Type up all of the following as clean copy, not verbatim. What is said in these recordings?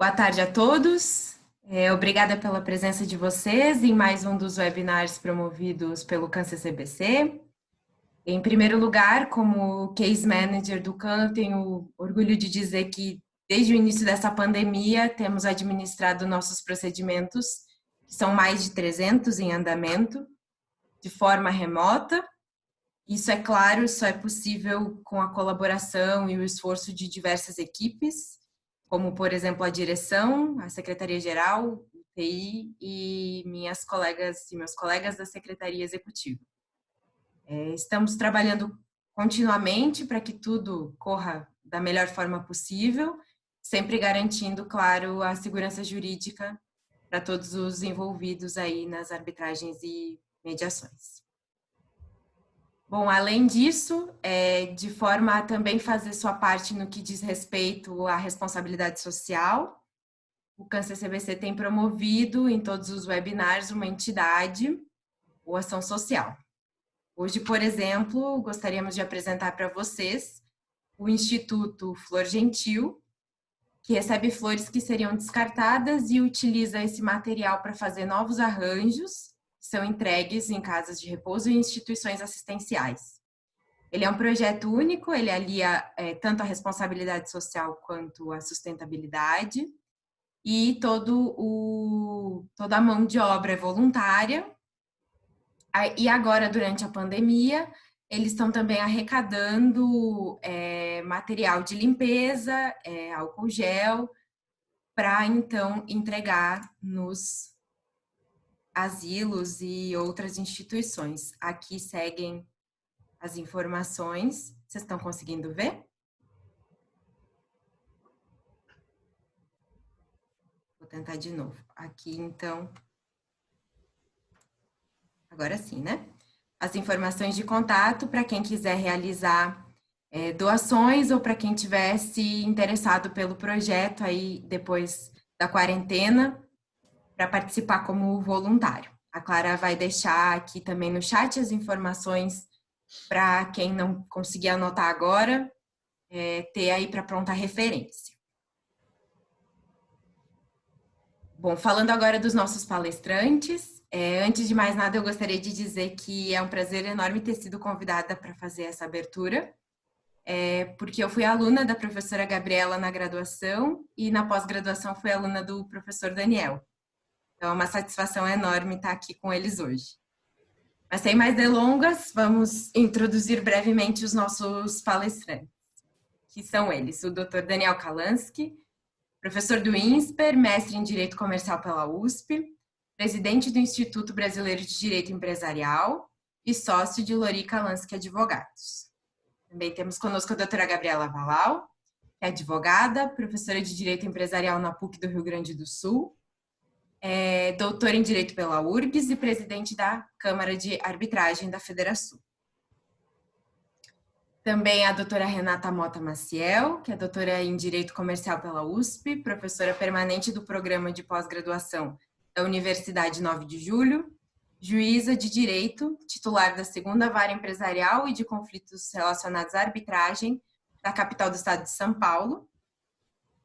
Boa tarde a todos. Obrigada pela presença de vocês em mais um dos webinars promovidos pelo CAN-CCBC. Em primeiro lugar, como Case Manager do CAN, eu tenho orgulho de dizer que desde o início dessa pandemia temos administrado nossos procedimentos, que são mais de 300 em andamento, de forma remota. Isso é claro, só é possível com a colaboração e o esforço de diversas equipes, como, por exemplo, a direção, a Secretaria-Geral, o TI e minhas colegas e meus colegas da Secretaria Executiva. Estamos trabalhando continuamente para que tudo corra da melhor forma possível, sempre garantindo, claro, a segurança jurídica para todos os envolvidos aí nas arbitragens e mediações. Bom, além disso, de forma a também fazer sua parte no que diz respeito à responsabilidade social, o CAN-CCBC tem promovido em todos os webinars uma entidade ou ação social. Hoje, por exemplo, gostaríamos de apresentar para vocês o Instituto Flor Gentil, que recebe flores que seriam descartadas e utiliza esse material para fazer novos arranjos, que são entregues em casas de repouso e instituições assistenciais. Ele é um projeto único, ele alia tanto a responsabilidade social quanto a sustentabilidade, e toda a mão de obra é voluntária. E agora, durante a pandemia, eles estão também arrecadando material de limpeza, álcool gel, para então entregar nos asilos e outras instituições. Aqui seguem as informações. Vocês estão conseguindo ver? Vou tentar de novo. Aqui, então. Agora sim, né? As informações de contato para quem quiser realizar doações ou para quem tivesse interessado pelo projeto aí depois da quarentena para participar como voluntário. A Clara vai deixar aqui também no chat as informações para quem não conseguir anotar agora, ter aí para pronta referência. Bom, falando agora dos nossos palestrantes, antes de mais nada eu gostaria de dizer que é um prazer enorme ter sido convidada para fazer essa abertura, porque eu fui aluna da professora Gabriela na graduação e na pós-graduação fui aluna do professor Daniel. Então é uma satisfação enorme estar aqui com eles hoje. Mas sem mais delongas, vamos introduzir brevemente os nossos palestrantes, que são eles, o Dr. Daniel Kalansky, professor do INSPER, mestre em Direito Comercial pela USP, presidente do Instituto Brasileiro de Direito Empresarial e sócio de Lori Kalansky Advogados. Também temos conosco a doutora Gabriela Valal, que é advogada, professora de Direito Empresarial na PUC do Rio Grande do Sul, doutora em Direito pela URGS e presidente da Câmara de Arbitragem da Federação. Também a doutora Renata Mota Maciel, que é doutora em Direito Comercial pela USP, professora permanente do Programa de Pós-Graduação da Universidade 9 de Julho, juíza de Direito, titular da 2ª Vara Empresarial e de Conflitos Relacionados à Arbitragem da capital do estado de São Paulo.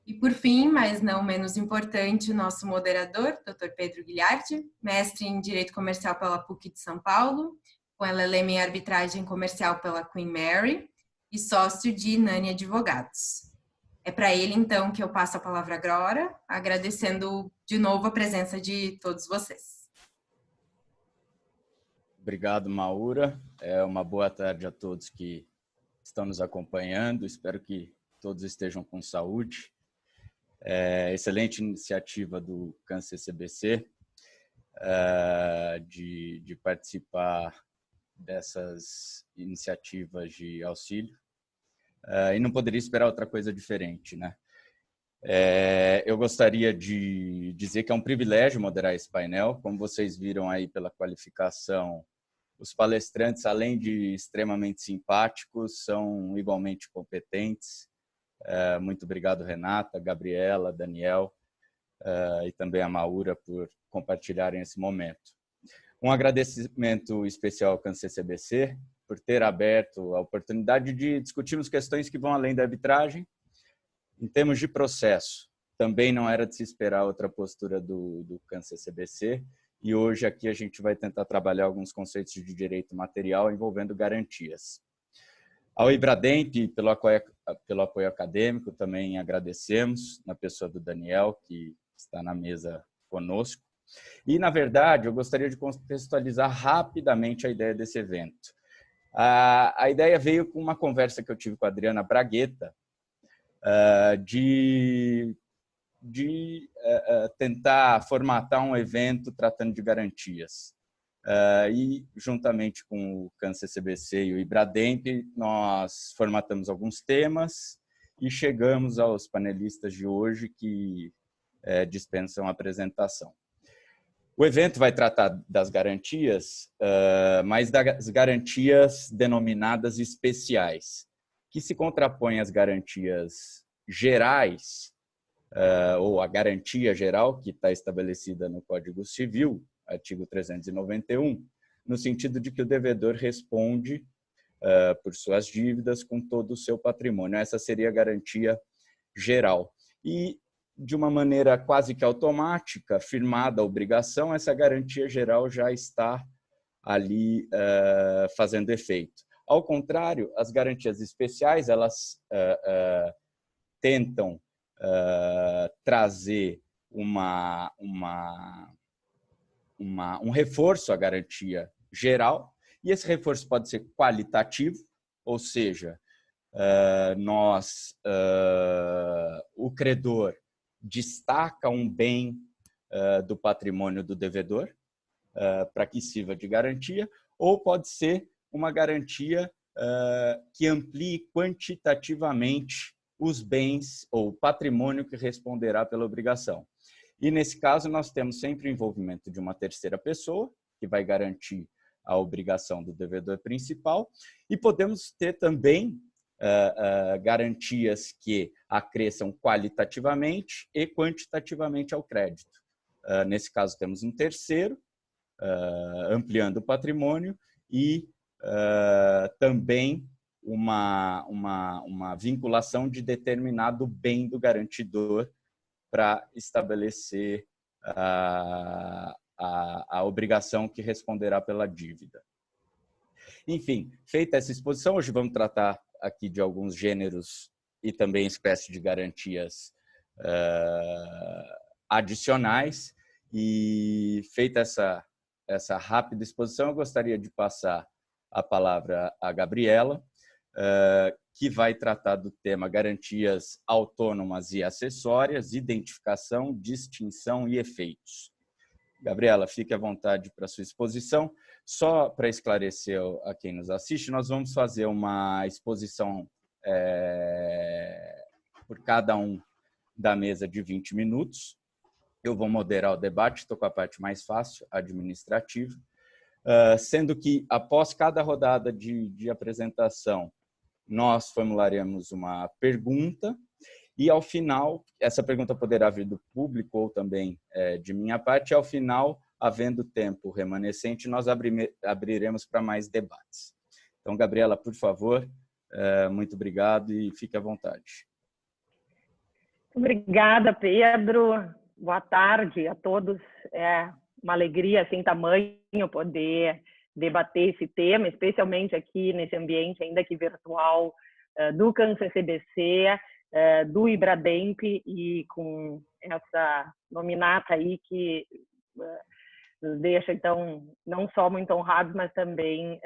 E por fim, mas não menos importante, o nosso moderador, Dr. Pedro Guilhardi, mestre em Direito Comercial pela PUC de São Paulo, com LLM em Arbitragem Comercial pela Queen Mary e sócio de Nani Advogados. É para ele, então, que eu passo a palavra agora, agradecendo de novo a presença de todos vocês. Obrigado, Maura. Uma boa tarde a todos que estão nos acompanhando. Espero que todos estejam com saúde. Excelente iniciativa do CAN-CCBC de participar dessas iniciativas de auxílio. E não poderia esperar outra coisa diferente, né? Eu gostaria de dizer que é um privilégio moderar esse painel. Como vocês viram aí pela qualificação, os palestrantes, além de extremamente simpáticos, são igualmente competentes. Muito obrigado, Renata, Gabriela, Daniel e também a Maura por compartilharem esse momento. Um agradecimento especial ao CAN-CCBC por ter aberto a oportunidade de discutirmos questões que vão além da arbitragem em termos de processo. também não era de se esperar outra postura do CAN-CCBC, e hoje aqui a gente vai tentar trabalhar alguns conceitos de direito material envolvendo garantias. Ao Ibrademp, pelo apoio acadêmico, também agradecemos, na pessoa do Daniel, que está na mesa conosco. E, na verdade, eu gostaria de contextualizar rapidamente a ideia desse evento. A ideia veio com uma conversa que eu tive com a Adriana Bragueta, de tentar formatar um evento tratando de garantias. E, juntamente com o CAN-CCBC e o Ibrademp, nós formatamos alguns temas e chegamos aos panelistas de hoje que dispensam a apresentação. O evento vai tratar das garantias, mas das garantias denominadas especiais, que se contrapõem às garantias gerais, ou a garantia geral, que está estabelecida no Código Civil, artigo 391, no sentido de que o devedor responde por suas dívidas com todo o seu patrimônio. Essa seria a garantia geral. E, de uma maneira quase que automática, firmada a obrigação, essa garantia geral já está ali fazendo efeito. Ao contrário, as garantias especiais, elas tentam trazer um reforço à garantia geral, e esse reforço pode ser qualitativo, ou seja, o credor destaca um bem do patrimônio do devedor para que sirva de garantia, ou pode ser uma garantia que amplie quantitativamente os bens ou patrimônio que responderá pela obrigação. E, nesse caso, nós temos sempre o envolvimento de uma terceira pessoa, que vai garantir a obrigação do devedor principal, e podemos ter também garantias que acresçam qualitativamente e quantitativamente ao crédito. Nesse caso, temos um terceiro, ampliando o patrimônio, e também uma vinculação de determinado bem do garantidor para estabelecer a obrigação que responderá pela dívida. Enfim, feita essa exposição, hoje vamos tratar aqui de alguns gêneros e também espécies de garantias adicionais. E feita essa rápida exposição, eu gostaria de passar a palavra à Gabriela, que vai tratar do tema garantias autônomas e acessórias, identificação, distinção e efeitos. Gabriela, fique à vontade para a sua exposição. Só para esclarecer a quem nos assiste, nós vamos fazer uma exposição por cada um da mesa de 20 minutos. Eu vou moderar o debate, estou com a parte mais fácil, administrativa, sendo que, após cada rodada de apresentação, nós formularemos uma pergunta e, ao final, essa pergunta poderá vir do público ou também de minha parte, e, ao final, havendo tempo remanescente, nós abriremos para mais debates. Então, Gabriela, por favor, muito obrigado e fique à vontade. Obrigada, Pedro. Boa tarde a todos. É uma alegria sem tamanho poder debater esse tema, especialmente aqui nesse ambiente, ainda que virtual, do CAN-CCBC, do Ibrademp, e com essa nominata aí que nos deixa, então, não só muito honrados, mas também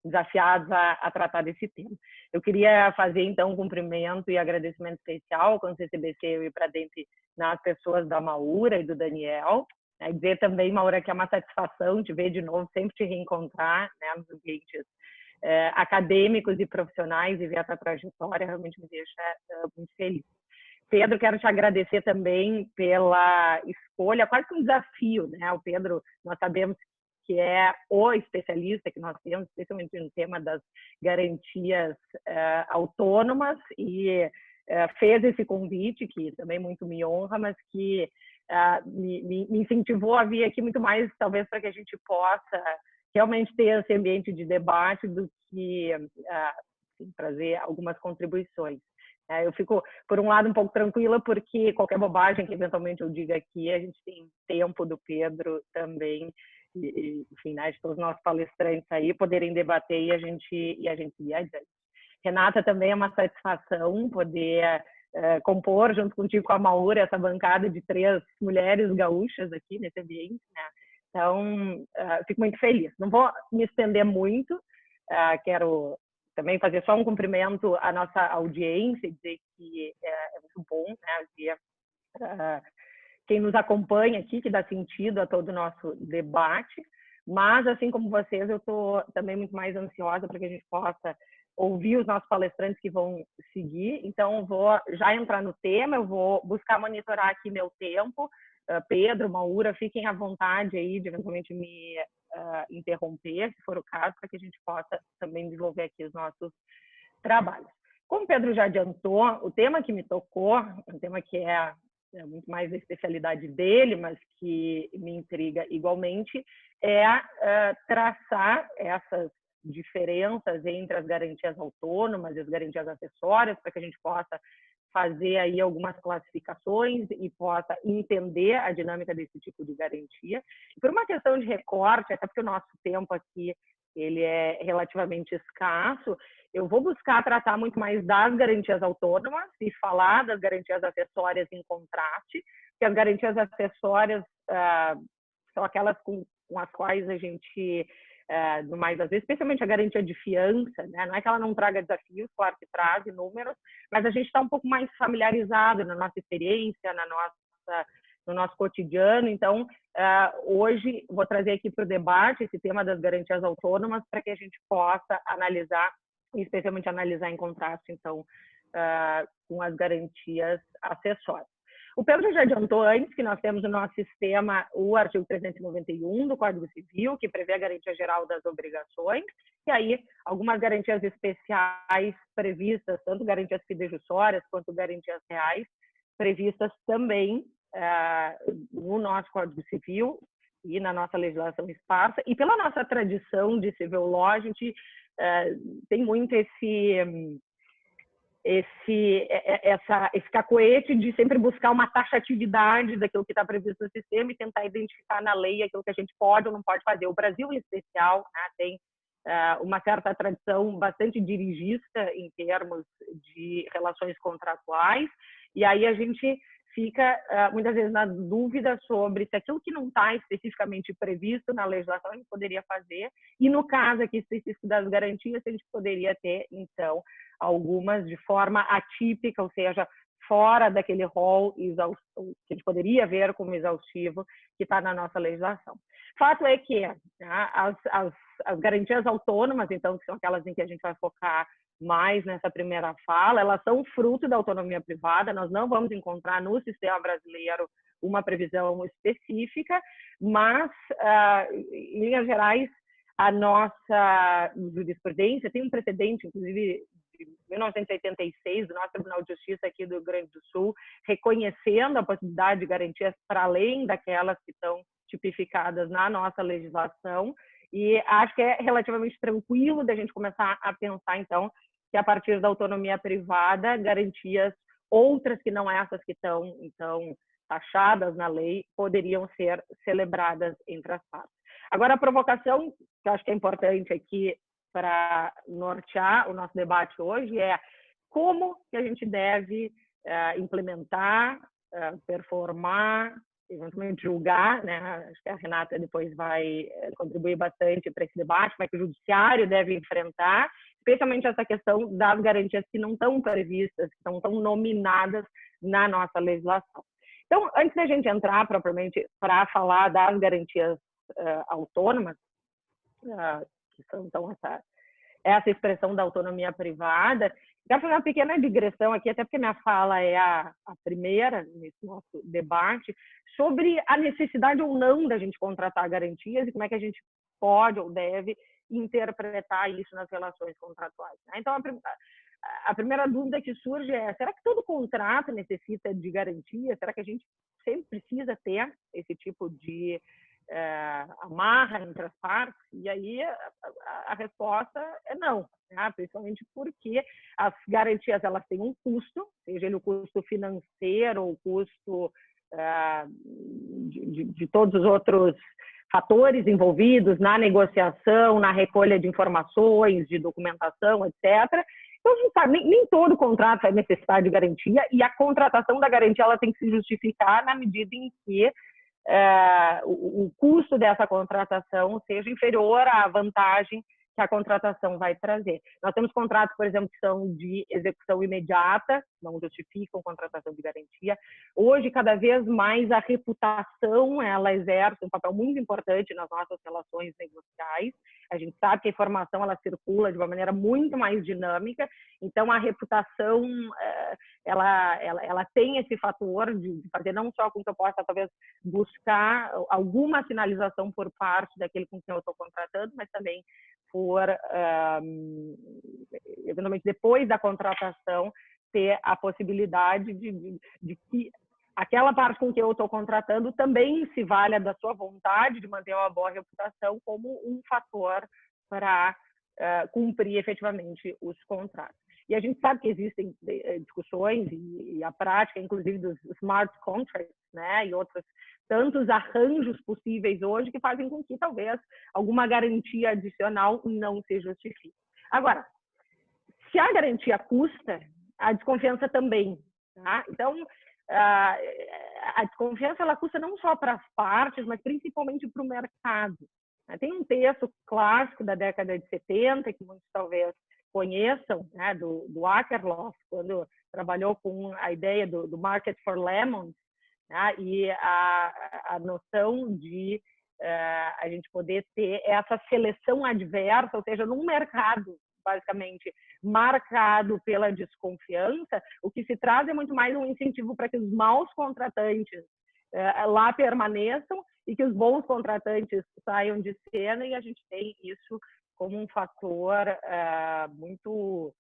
desafiados a tratar desse tema. Eu queria fazer, então, um cumprimento e agradecimento especial ao CAN-CCBC e o Ibrademp nas pessoas da Maura e do Daniel. Dizer também, Maura, que é uma satisfação te ver de novo, sempre te reencontrar, né, nos ambientes acadêmicos e profissionais, e ver essa trajetória realmente me deixa muito feliz. Pedro, quero te agradecer também pela escolha, quase que um desafio, né? O Pedro, nós sabemos que é o especialista que nós temos, especialmente no tema das garantias autônomas, e fez esse convite, que também muito me honra, mas que me incentivou a vir aqui muito mais, talvez, para que a gente possa realmente ter esse ambiente de debate do que trazer algumas contribuições. Eu fico, por um lado, um pouco tranquila, porque qualquer bobagem que eventualmente eu diga aqui, a gente tem tempo do Pedro também, enfim, né, de todos os nossos palestrantes aí, poderem debater e a gente ir adiante. Renata, também é uma satisfação poder compor, junto contigo com a Maura, essa bancada de 3 mulheres gaúchas aqui nesse ambiente, né? Então, fico muito feliz. Não vou me estender muito, quero também fazer só um cumprimento à nossa audiência, dizer que é muito bom, né, ver quem nos acompanha aqui, que dá sentido a todo o nosso debate, mas, assim como vocês, eu estou também muito mais ansiosa para que a gente possa ouvir os nossos palestrantes que vão seguir. Então, vou já entrar no tema, eu vou buscar monitorar aqui meu tempo. Pedro, Maura, fiquem à vontade aí de eventualmente me interromper, se for o caso, para que a gente possa também desenvolver aqui os nossos trabalhos. Como o Pedro já adiantou, o tema que me tocou, um tema que é muito mais a especialidade dele, mas que me intriga igualmente, é traçar essas diferenças entre as garantias autônomas e as garantias acessórias, para que a gente possa fazer aí algumas classificações e possa entender a dinâmica desse tipo de garantia. E por uma questão de recorte, até porque o nosso tempo aqui ele é relativamente escasso, eu vou buscar tratar muito mais das garantias autônomas e falar das garantias acessórias em contraste, que as garantias acessórias são aquelas com as quais a gente, no mais das vezes, especialmente a garantia de fiança, né? Não é que ela não traga desafios, claro que traz inúmeros, mas a gente está um pouco mais familiarizado na nossa experiência, no nosso cotidiano. Então, hoje vou trazer aqui para o debate esse tema das garantias autônomas para que a gente possa analisar, especialmente analisar em contraste, então, com as garantias acessórias. O Pedro já adiantou antes que nós temos no nosso sistema o artigo 391 do Código Civil, que prevê a garantia geral das obrigações, e aí algumas garantias especiais previstas, tanto garantias fidejussórias quanto garantias reais, previstas também no nosso Código Civil e na nossa legislação esparsa. E pela nossa tradição de civil law, a gente tem muito esse cacoete de sempre buscar uma taxatividade daquilo que está previsto no sistema e tentar identificar na lei aquilo que a gente pode ou não pode fazer. O Brasil, em especial, né, tem uma certa tradição bastante dirigista em termos de relações contratuais, e aí a gente fica muitas vezes na dúvida sobre se aquilo que não está especificamente previsto na legislação a gente poderia fazer, e no caso aqui específico das garantias, a gente poderia ter, então, algumas de forma atípica, ou seja, fora daquele rol que a gente poderia ver como exaustivo que está na nossa legislação. Fato é que as garantias autônomas, então, que são aquelas em que a gente vai focar mais nessa primeira fala, elas são fruto da autonomia privada. Nós não vamos encontrar no sistema brasileiro uma previsão específica, mas, em linhas gerais, a nossa jurisprudência tem um precedente, inclusive, de 1986, do nosso Tribunal de Justiça aqui do Rio Grande do Sul, reconhecendo a possibilidade de garantias para além daquelas que estão tipificadas na nossa legislação, e acho que é relativamente tranquilo da gente começar a pensar, então, que a partir da autonomia privada, garantias outras que não essas que estão, então, taxadas na lei, poderiam ser celebradas entre as partes. Agora, a provocação, que eu acho que é importante aqui para nortear o nosso debate hoje, é como que a gente deve implementar, performar, eventualmente julgar, né? Acho que a Renata depois vai contribuir bastante para esse debate, como é que o judiciário deve enfrentar, especialmente essa questão das garantias que não estão previstas, que não estão nominadas na nossa legislação. Então, antes da gente entrar propriamente para falar das garantias autônomas, que são então essa expressão da autonomia privada, quero fazer uma pequena digressão aqui, até porque minha fala é a primeira nesse nosso debate, sobre a necessidade ou não da gente contratar garantias e como é que a gente pode ou deve interpretar isso nas relações contratuais. Então, a primeira dúvida que surge é: será que todo contrato necessita de garantia? Será que a gente sempre precisa ter esse tipo de amarra entre as partes, e aí a resposta é não, né? Principalmente porque as garantias elas têm um custo, seja ele o custo financeiro ou o custo de todos os outros fatores envolvidos na negociação, na recolha de informações, de documentação, etc. Então, a gente sabe, nem todo contrato vai necessitar de garantia, e a contratação da garantia ela tem que se justificar na medida em que o custo dessa contratação seja inferior à vantagem que a contratação vai trazer. Nós temos contratos, por exemplo, que são de execução imediata, não justificam contratação de garantia. Hoje, cada vez mais, a reputação ela exerce um papel muito importante nas nossas relações negociais. A gente sabe que a informação ela circula de uma maneira muito mais dinâmica, então a reputação ela tem esse fator de fazer não só com que eu possa talvez buscar alguma sinalização por parte daquele com quem eu estou contratando, mas também por, eventualmente, depois da contratação, ter a possibilidade de que aquela parte com que eu estou contratando também se valha da sua vontade de manter uma boa reputação como um fator para cumprir efetivamente os contratos. E a gente sabe que existem discussões e a prática, inclusive, dos smart contracts, né, e outros tantos arranjos possíveis hoje que fazem com que talvez alguma garantia adicional não se justifique. Agora, se a garantia custa, a desconfiança também. Tá? Então, a desconfiança ela custa não só para as partes, mas principalmente para o mercado. Tem um texto clássico da década de 70, que muitos talvez conheçam, né, do Akerlof, quando trabalhou com a ideia do Market for Lemons, né, e a noção de a gente poder ter essa seleção adversa, ou seja, num mercado basicamente marcado pela desconfiança, o que se traz é muito mais um incentivo para que os maus contratantes lá permaneçam e que os bons contratantes saiam de cena, e a gente tem isso como um fator muito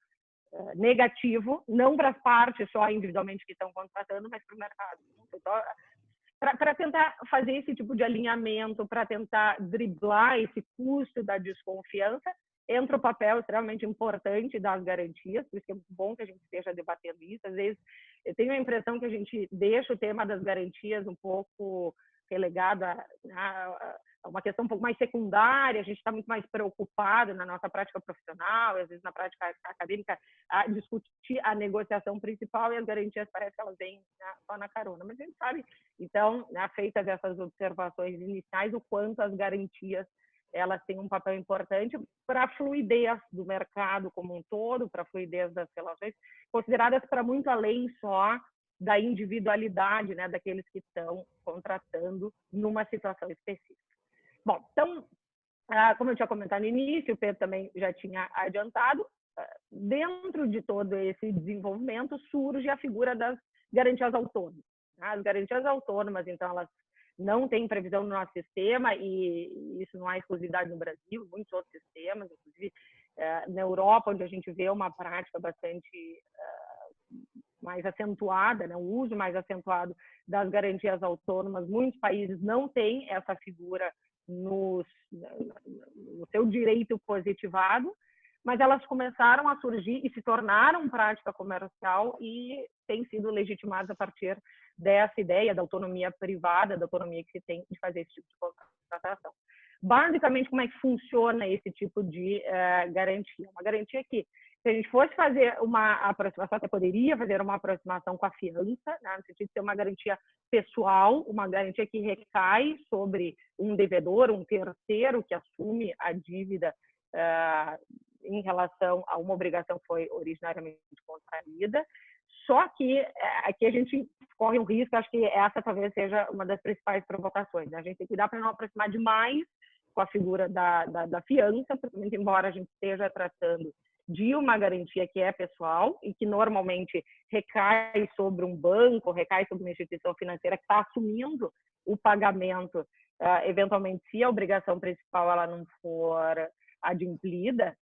negativo, não para as partes só individualmente que estão contratando, mas para o mercado. Então, para tentar fazer esse tipo de alinhamento, para tentar driblar esse custo da desconfiança, entra o papel extremamente importante das garantias, por isso que é muito bom que a gente esteja debatendo isso. Às vezes, eu tenho a impressão que a gente deixa o tema das garantias um pouco relegado a uma questão um pouco mais secundária, a gente está muito mais preocupado na nossa prática profissional, às vezes na prática acadêmica, a discutir a negociação principal, e as garantias parece que elas vêm só na carona. Mas a gente sabe, então, feitas essas observações iniciais, o quanto as garantias elas têm um papel importante para a fluidez do mercado como um todo, para a fluidez das relações, consideradas para muito além só da individualidade, né, daqueles que estão contratando numa situação específica. Bom, então, como eu tinha comentado no início, o Pedro também já tinha adiantado, dentro de todo esse desenvolvimento surge a figura das garantias autônomas. As garantias autônomas, então, elas não têm previsão no nosso sistema, e isso não há exclusividade no Brasil, muitos outros sistemas, inclusive na Europa, onde a gente vê uma prática bastante mais acentuada, né, um uso mais acentuado das garantias autônomas. Muitos países não têm essa figura no seu direito positivado, mas elas começaram a surgir e se tornaram prática comercial e têm sido legitimadas a partir dessa ideia da autonomia privada, da autonomia que se tem de fazer esse tipo de contratação. Basicamente, como é que funciona esse tipo de garantia? Uma garantia que, se a gente fosse fazer uma aproximação, até poderia fazer uma aproximação com a fiança, né, no sentido de ser uma garantia pessoal, uma garantia que recai sobre um devedor, um terceiro que assume a dívida em relação a uma obrigação que foi originariamente contraída. Só que aqui a gente corre um risco, acho que essa talvez seja uma das principais provocações, né? A gente tem que cuidar para não aproximar demais com a figura da fiança, porque, embora a gente esteja tratando de uma garantia que é pessoal e que normalmente recai sobre um banco, recai sobre uma instituição financeira que está assumindo o pagamento, eventualmente, se a obrigação principal ela não for adimplida,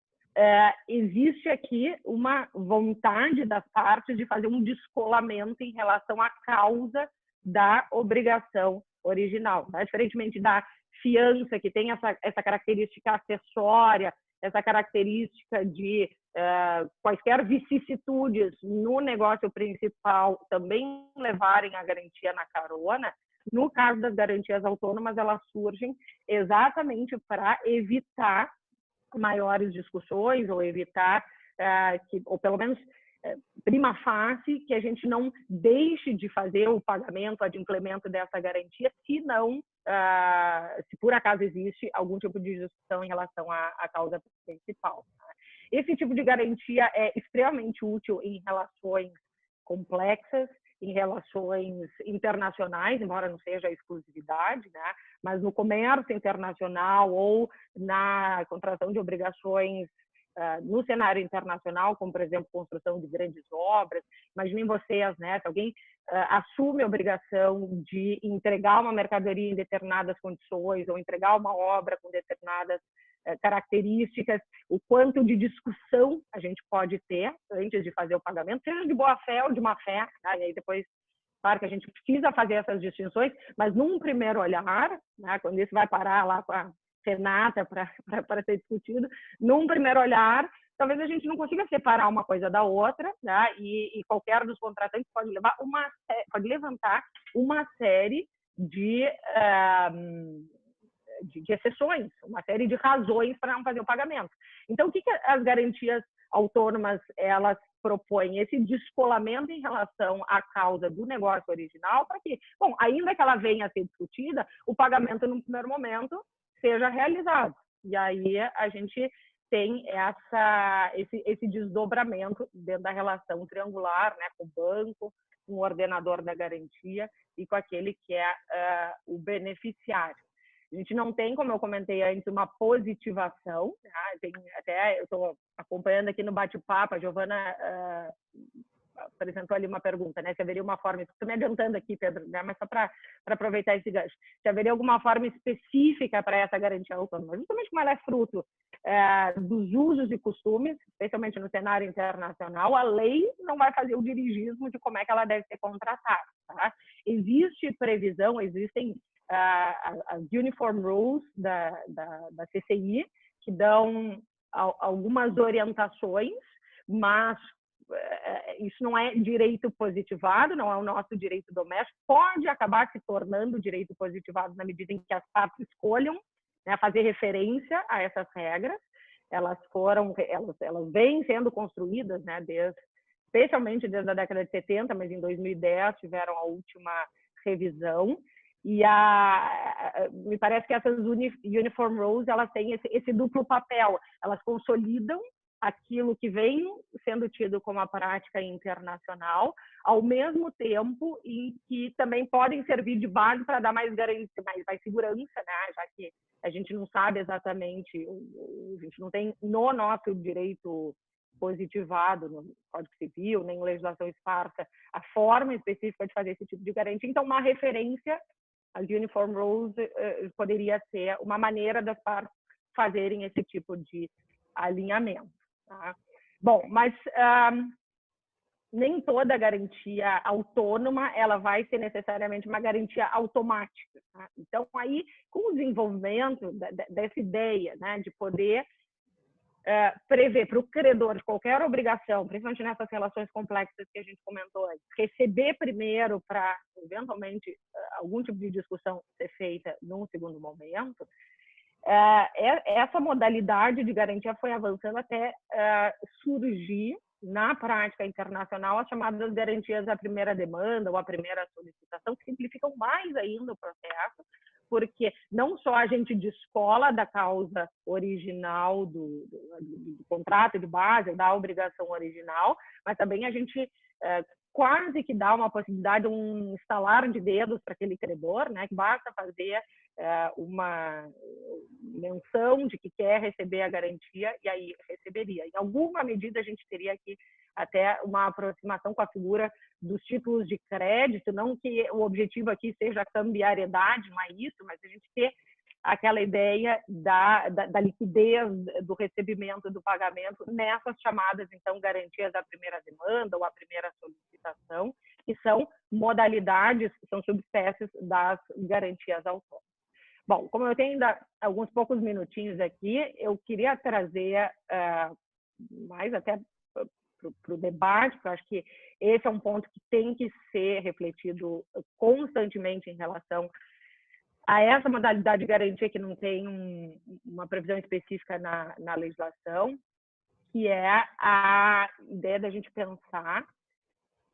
existe aqui uma vontade das partes de fazer um descolamento em relação à causa da obrigação original, tá? Diferentemente da fiança, que tem essa característica acessória, essa característica de quaisquer vicissitudes no negócio principal também levarem a garantia na carona. No caso das garantias autônomas, elas surgem exatamente para evitar maiores discussões ou evitar ou pelo menos prima facie, que a gente não deixe de fazer o pagamento, o adimplemento dessa garantia, se por acaso existe algum tipo de discussão em relação à causa principal. Esse tipo de garantia é extremamente útil em relações complexas, em relações internacionais, embora não seja a exclusividade, né? Mas no comércio internacional ou na contratação de obrigações no cenário internacional, como, por exemplo, construção de grandes obras. Imaginem vocês, né? Se alguém assume a obrigação de entregar uma mercadoria em determinadas condições ou entregar uma obra com determinadas características, o quanto de discussão a gente pode ter antes de fazer o pagamento, seja de boa fé ou de má fé, tá? E aí depois, claro que a gente precisa fazer essas distinções, mas num primeiro olhar, né, quando isso vai parar lá com a Renata para ser discutido, num primeiro olhar, talvez a gente não consiga separar uma coisa da outra, né? E qualquer dos contratantes pode levantar uma série de exceções, uma série de razões para não fazer o pagamento. Então, o que as garantias autônomas elas propõem? Esse descolamento em relação à causa do negócio original, para que, bom, ainda que ela venha a ser discutida, o pagamento, num primeiro momento, seja realizado. E aí a gente tem esse desdobramento dentro da relação triangular, né, com o banco, com o ordenador da garantia e com aquele que é o beneficiário. A gente não tem, como eu comentei antes, uma positivação. Né? Até eu estou acompanhando aqui no bate-papo, a Giovana apresentou ali uma pergunta, né? Se haveria uma forma, estou me adiantando aqui, Pedro, né? Mas só para aproveitar esse gancho, se haveria alguma forma específica para essa garantia autônoma, justamente como ela é fruto dos usos e costumes, especialmente no cenário internacional, a lei não vai fazer o dirigismo de como é que ela deve ser contratada. Tá? Existe previsão, existem as Uniform Rules da CCI, que dão algumas orientações, mas isso não é direito positivado, não é o nosso direito doméstico, pode acabar se tornando direito positivado na medida em que as partes escolham, né, fazer referência a essas regras. Elas vêm sendo construídas, né, especialmente desde a década de 70, mas em 2010 tiveram a última revisão. E me parece que essas Uniform Rules elas têm esse duplo papel, elas consolidam aquilo que vem sendo tido como a prática internacional, ao mesmo tempo em que também podem servir de base para dar mais garantia, mais segurança, né? Já que a gente não sabe exatamente, a gente não tem no nosso direito positivado, no Código Civil, nem legislação esparsa, a forma específica de fazer esse tipo de garantia. Então, uma referência às Uniform Rules poderia ser uma maneira das partes fazerem esse tipo de alinhamento. Tá? Bom, mas nem toda garantia autônoma ela vai ser necessariamente uma garantia automática. Tá? Então, aí, com o desenvolvimento dessa ideia, né, de poder prever para o credor de qualquer obrigação, principalmente nessas relações complexas que a gente comentou antes, receber primeiro para, eventualmente, algum tipo de discussão ser feita num segundo momento, essa modalidade de garantia foi avançando até surgir na prática internacional as chamadas garantias à primeira demanda ou à primeira solicitação, que simplificam mais ainda o processo, porque não só a gente descola da causa original do contrato de base, da obrigação original, mas também a gente quase que dá uma possibilidade, um estalar de dedos para aquele credor, né, que basta fazer uma menção de que quer receber a garantia e aí receberia. Em alguma medida, a gente teria aqui até uma aproximação com a figura dos títulos de crédito, não que o objetivo aqui seja a cambiariedade, não é isso, mas a gente ter aquela ideia da liquidez do recebimento do pagamento nessas chamadas, então, garantias da primeira demanda ou a primeira solicitação, que são modalidades, são subespécies das garantias autônomas. Bom, como eu tenho ainda alguns poucos minutinhos aqui, eu queria trazer mais até para o debate, porque eu acho que esse é um ponto que tem que ser refletido constantemente em relação a essa modalidade de garantia que não tem uma previsão específica na legislação, que é a ideia da gente pensar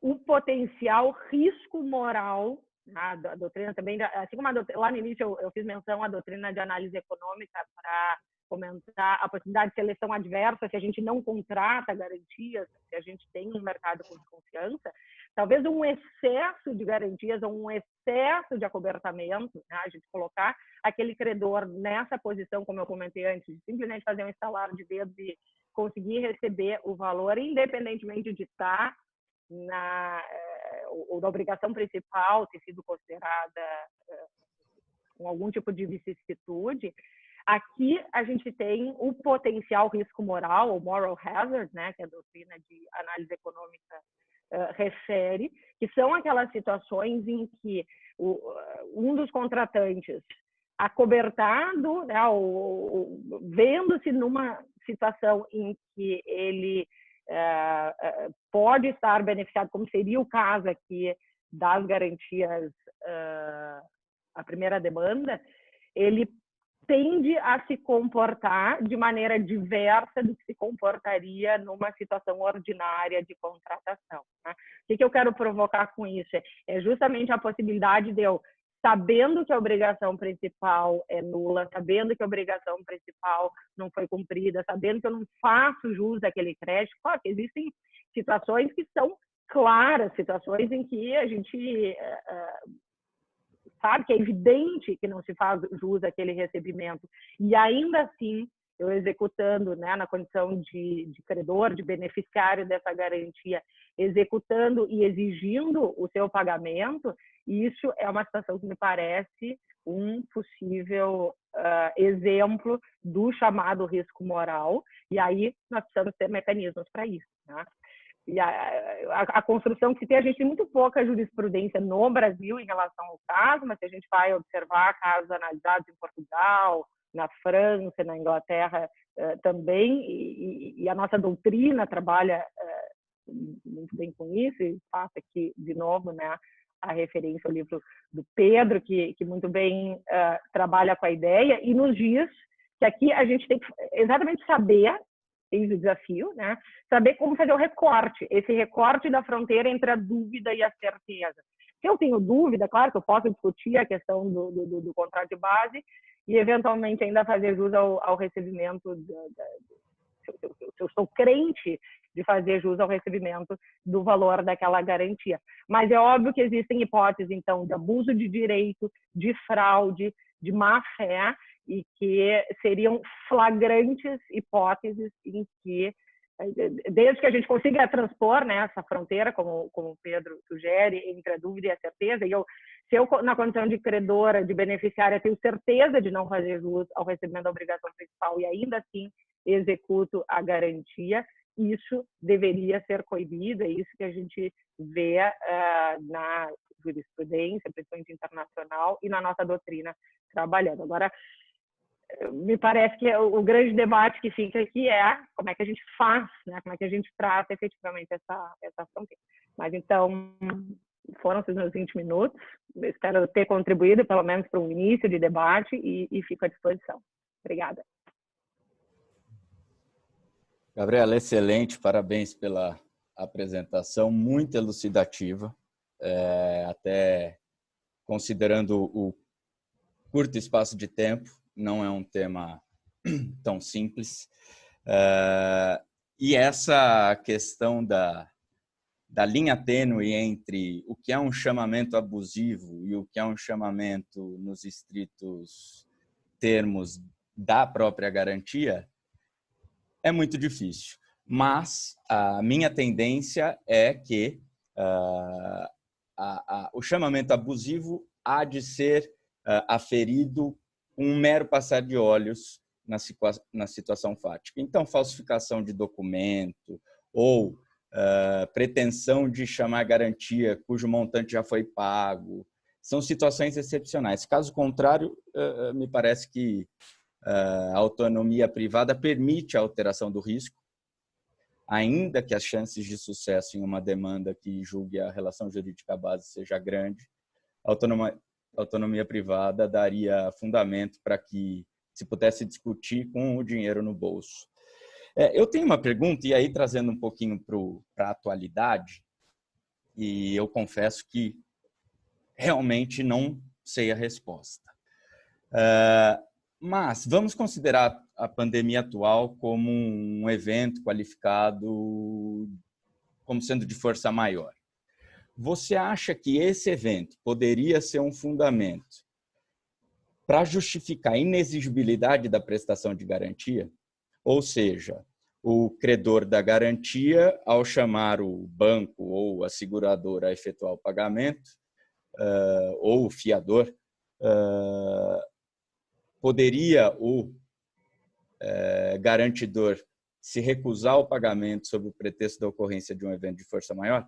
o potencial risco moral, a doutrina também, assim como lá no início eu fiz menção à doutrina de análise econômica para comentar a possibilidade de seleção adversa se a gente não contrata garantias, se a gente tem um mercado com desconfiança, talvez um excesso de garantias ou um excesso de acobertamento, né? A gente colocar aquele credor nessa posição, como eu comentei antes, de simplesmente fazer um estalar de dedos e conseguir receber o valor, independentemente de estar ou da obrigação principal ter sido considerada com algum tipo de vicissitude. Aqui a gente tem o potencial risco moral, ou moral hazard, né, que a doutrina de análise econômica refere, que são aquelas situações em que um dos contratantes, acobertado, né, vendo-se numa situação em que ele pode estar beneficiado, como seria o caso aqui das garantias à primeira demanda, ele tende a se comportar de maneira diversa do que se comportaria numa situação ordinária de contratação, né? O que eu quero provocar com isso? É justamente a possibilidade de eu, sabendo que a obrigação principal é nula, sabendo que a obrigação principal não foi cumprida, sabendo que eu não faço jus daquele crédito, claro que existem situações que são claras, situações em que a gente sabe que é evidente que não se faz jus àquele recebimento, e ainda assim, eu executando, né, na condição de credor, de beneficiário dessa garantia, executando e exigindo o seu pagamento, isso é uma situação que me parece um possível exemplo do chamado risco moral, e aí nós precisamos ter mecanismos para isso, né? E a construção que se tem, a gente tem muito pouca jurisprudência no Brasil em relação ao caso, mas se a gente vai observar casos analisados em Portugal, na França, na Inglaterra também, e a nossa doutrina trabalha muito bem com isso, e faço aqui de novo, né, a referência ao livro do Pedro, que muito bem trabalha com a ideia, e nos diz que aqui a gente tem que exatamente saber, eis o desafio, né? Saber como fazer o recorte, esse recorte da fronteira entre a dúvida e a certeza. Se eu tenho dúvida, claro que eu posso discutir a questão do contrato de base e, eventualmente, ainda fazer jus ao recebimento, se eu sou crente de fazer jus ao recebimento do valor daquela garantia. Mas é óbvio que existem hipóteses, então, de abuso de direito, de fraude, de má-fé, e que seriam flagrantes hipóteses em que, desde que a gente consiga transpor, né, essa fronteira, como o Pedro sugere, entre a dúvida e a certeza, e se eu, na condição de credora, de beneficiária, tenho certeza de não fazer jus ao recebimento da obrigação principal e ainda assim executo a garantia, isso deveria ser coibido, é isso que a gente vê na jurisprudência, principalmente internacional, e na nossa doutrina trabalhando. Agora, me parece que o grande debate que fica aqui é como é que a gente faz, né? Como é que a gente trata efetivamente essa fronteira. Mas então, foram os meus 20 minutos. Eu espero ter contribuído, pelo menos, para um início de debate e fico à disposição. Obrigada. Gabriela, excelente, parabéns pela apresentação, muito elucidativa, até considerando o curto espaço de tempo, não é um tema tão simples. E essa questão da linha tênue entre o que é um chamamento abusivo e o que é um chamamento nos estritos termos da própria garantia é muito difícil. Mas a minha tendência é que o chamamento abusivo há de ser aferido um mero passar de olhos na situação fática. Então, falsificação de documento ou pretensão de chamar garantia cujo montante já foi pago. São situações excepcionais. Caso contrário, me parece que a autonomia privada permite a alteração do risco, ainda que as chances de sucesso em uma demanda que julgue a relação jurídica base seja grande. A autonomia privada daria fundamento para que se pudesse discutir com o dinheiro no bolso. Eu tenho uma pergunta, e aí trazendo um pouquinho para a atualidade, e eu confesso que realmente não sei a resposta. Mas vamos considerar a pandemia atual como um evento qualificado como sendo de força maior. Você acha que esse evento poderia ser um fundamento para justificar a inexigibilidade da prestação de garantia? Ou seja, o credor da garantia, ao chamar o banco ou a seguradora a efetuar o pagamento, ou o fiador, poderia o garantidor se recusar ao pagamento sob o pretexto da ocorrência de um evento de força maior?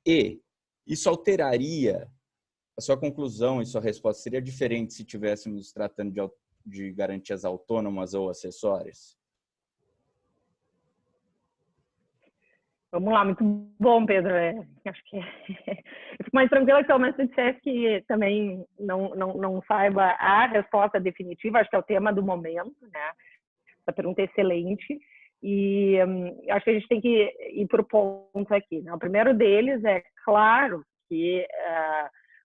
E isso alteraria a sua conclusão e sua resposta? Seria diferente se estivéssemos tratando de garantias autônomas ou acessórias? Vamos lá, muito bom, Pedro. Acho que eu fico mais tranquila que pelo menos você dissesse que também não saiba a resposta definitiva. Acho que é o tema do momento, né? Essa pergunta é excelente e acho que a gente tem que ir por pontos aqui, né? O primeiro deles é, claro, que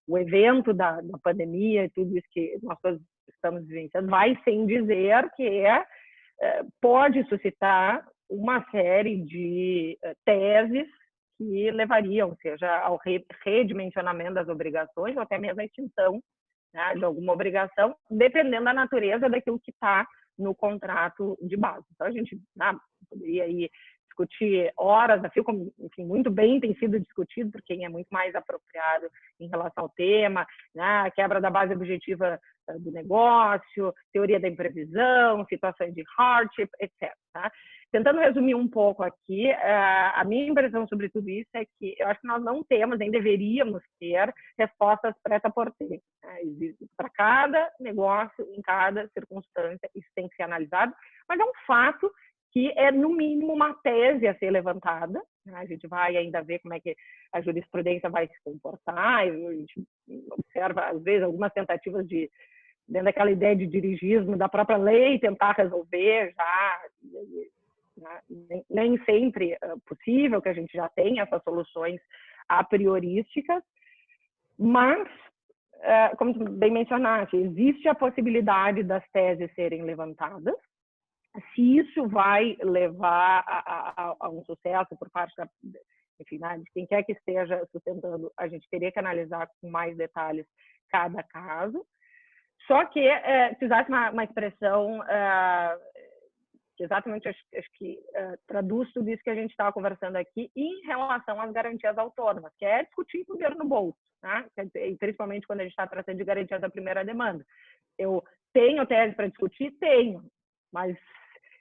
o evento da pandemia e tudo isso que nós todos estamos vivenciando vai sem dizer que pode suscitar uma série de teses que levariam, seja ao redimensionamento das obrigações ou até mesmo à extinção, né, de alguma obrigação, dependendo da natureza daquilo que está no contrato de base. Então, a gente poderia aí discutir horas, assim como, enfim, muito bem tem sido discutido por quem é muito mais apropriado em relação ao tema, né, a quebra da base objetiva do negócio, teoria da imprevisão, situações de hardship, etc. Tá? Tentando resumir um pouco aqui, a minha impressão sobre tudo isso é que eu acho que nós não temos, nem deveríamos ter, respostas preta-porter. Para cada negócio, em cada circunstância, isso tem que ser analisado, mas é um fato que é, no mínimo, uma tese a ser levantada. A gente vai ainda ver como é que a jurisprudência vai se comportar, a gente observa, às vezes, algumas tentativas de, dentro daquela ideia de dirigismo da própria lei, tentar resolver já, nem sempre é possível que a gente já tenha essas soluções a priorísticas, mas, como tu bem mencionaste, existe a possibilidade das teses serem levantadas. Se isso vai levar a um sucesso por parte enfim, de quem quer que esteja sustentando, a gente teria que analisar com mais detalhes cada caso. Só que se usasse uma expressão que exatamente acho que traduz tudo isso que a gente estava conversando aqui em relação às garantias autônomas, que é discutir com o dinheiro no bolso, né? E principalmente quando a gente está tratando de garantia da primeira demanda. Eu tenho tese para discutir? Tenho, mas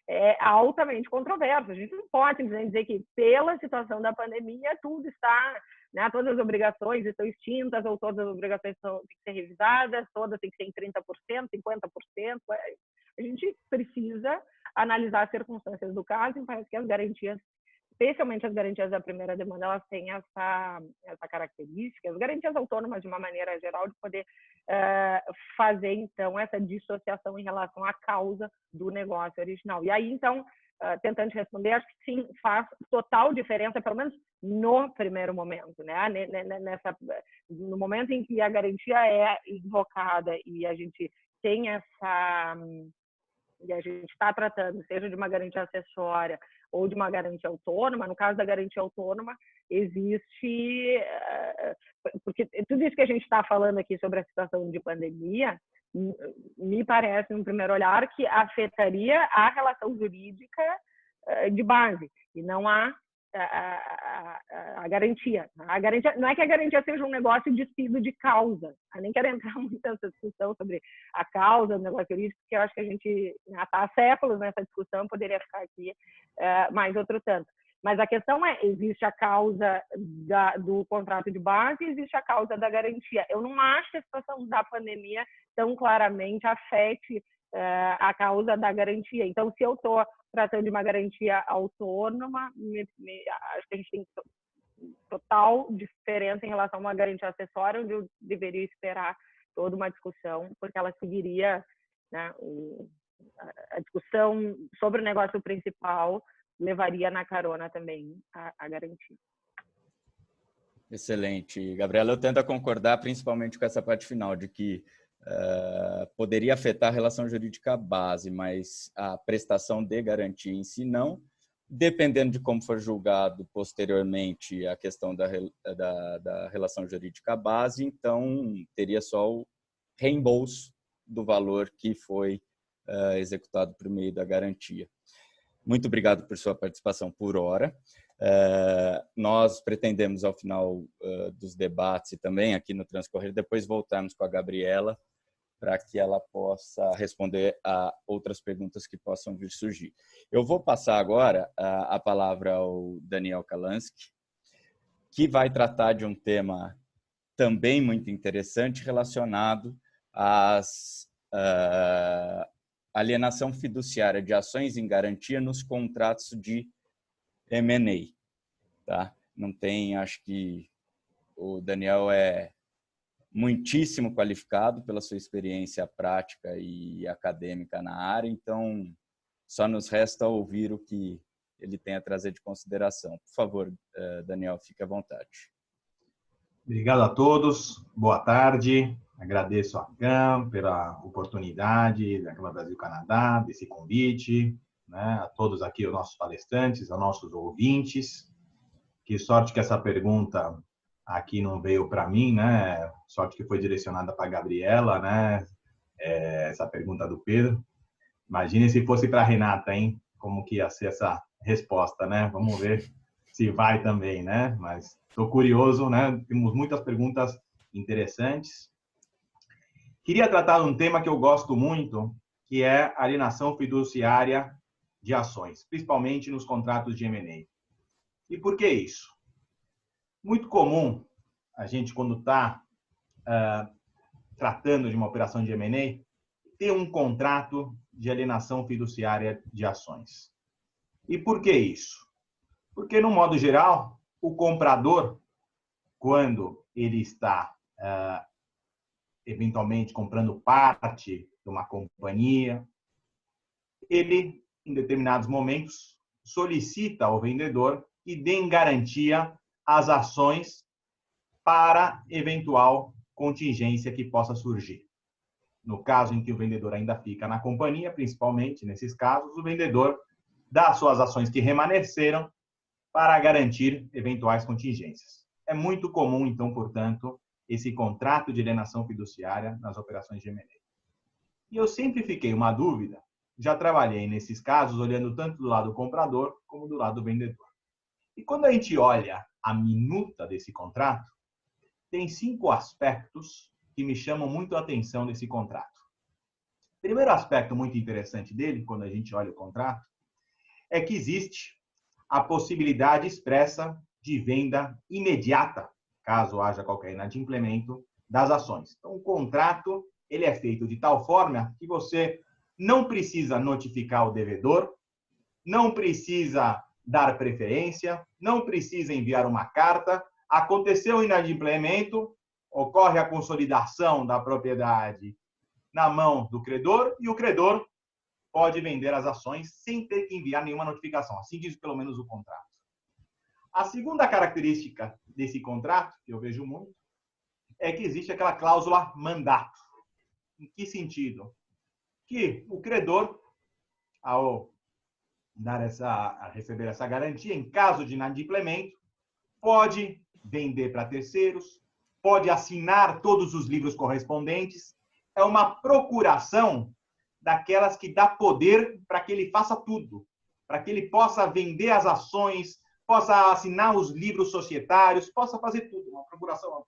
é altamente controverso. A gente não pode simplesmente dizer que, pela situação da pandemia, tudo está, né, todas as obrigações estão extintas, ou todas as obrigações têm que ser revisadas, todas têm que ser em 30%, 50%. A gente precisa analisar as circunstâncias do caso, e parece que as garantias, especialmente as garantias da primeira demanda, elas têm essa característica, as garantias autônomas, de uma maneira geral, de poder fazer, então, essa dissociação em relação à causa do negócio original. E aí, então, tentando te responder, acho que sim, faz total diferença, pelo menos no primeiro momento, né? No momento em que a garantia é invocada e a gente tem e a gente está tratando, seja de uma garantia acessória ou de uma garantia autônoma. No caso da garantia autônoma, existe, porque tudo isso que a gente está falando aqui sobre a situação de pandemia, me parece, no primeiro olhar, que afetaria a relação jurídica de base, e não a garantia. A garantia. Não é que a garantia seja um negócio despido de causa. Eu nem quero entrar muito nessa discussão sobre a causa do negócio jurídico, porque eu acho que a gente está há séculos nessa discussão, poderia ficar aqui mais outro tanto. Mas a questão é, existe a causa do contrato de base e existe a causa da garantia. Eu não acho que a situação da pandemia tão claramente afete a causa da garantia. Então, se eu estou tratando de uma garantia autônoma, acho que a gente tem total diferença em relação a uma garantia acessória, onde eu deveria esperar toda uma discussão, porque ela seguiria, né, a discussão sobre o negócio principal levaria na carona também a garantia. Excelente. Gabriela, eu tento a concordar principalmente com essa parte final, de que poderia afetar a relação jurídica base, mas a prestação de garantia em si não, dependendo de como for julgado posteriormente a questão da relação jurídica base, então teria só o reembolso do valor que foi executado por meio da garantia. Muito obrigado por sua participação por hora. Nós pretendemos, ao final dos debates e também aqui no Transcorrer, depois voltarmos com a Gabriela para que ela possa responder a outras perguntas que possam vir surgir. Eu vou passar agora a palavra ao Daniel Kalansky, que vai tratar de um tema também muito interessante relacionado às alienação fiduciária de ações em garantia nos contratos de M&A. Tá? Não tem, acho que o Daniel é muitíssimo qualificado pela sua experiência prática e acadêmica na área, então só nos resta ouvir o que ele tem a trazer de consideração. Por favor, Daniel, fique à vontade. Obrigado a todos, boa tarde. Agradeço à CAM pela oportunidade da Câmara Brasil-Canadá, desse convite, né? A todos aqui, os nossos palestrantes, aos nossos ouvintes. Que sorte que essa pergunta aqui não veio para mim, né? Sorte que foi direcionada para a Gabriela, né? Essa pergunta do Pedro. Imagine se fosse para a Renata, hein? Como que ia ser essa resposta, né? Vamos ver se vai também, né? Mas estou curioso, né? Temos muitas perguntas interessantes. Queria tratar de um tema que eu gosto muito, que é a alienação fiduciária de ações, principalmente nos contratos de M&A. E por que isso? Muito comum a gente, quando está tratando de uma operação de M&A, ter um contrato de alienação fiduciária de ações. E por que isso? Porque, no modo geral, o comprador, quando ele está eventualmente comprando parte de uma companhia, ele, em determinados momentos, solicita ao vendedor que dê em garantia as ações para eventual contingência que possa surgir. No caso em que o vendedor ainda fica na companhia, principalmente nesses casos, o vendedor dá suas ações que remanesceram para garantir eventuais contingências. É muito comum, então, portanto, esse contrato de alienação fiduciária nas operações de M&A. E eu sempre fiquei uma dúvida, já trabalhei nesses casos olhando tanto do lado do comprador como do lado do vendedor. E quando a gente olha a minuta desse contrato, tem 5 aspectos que me chamam muito a atenção desse contrato. O primeiro aspecto muito interessante dele, quando a gente olha o contrato, é que existe a possibilidade expressa de venda imediata, caso haja qualquer inadimplemento das ações. Então, o contrato ele é feito de tal forma que você não precisa notificar o devedor, não precisa dar preferência, não precisa enviar uma carta. Aconteceu o inadimplemento, ocorre a consolidação da propriedade na mão do credor e o credor pode vender as ações sem ter que enviar nenhuma notificação. Assim diz pelo menos o contrato. A segunda característica desse contrato, que eu vejo muito, é que existe aquela cláusula mandato. Em que sentido? Que o credor, ao receber essa garantia, em caso de inadimplemento, pode vender para terceiros, pode assinar todos os livros correspondentes. É uma procuração daquelas que dá poder para que ele faça tudo, para que ele possa vender as ações, possa assinar os livros societários, possa fazer tudo, uma procuração.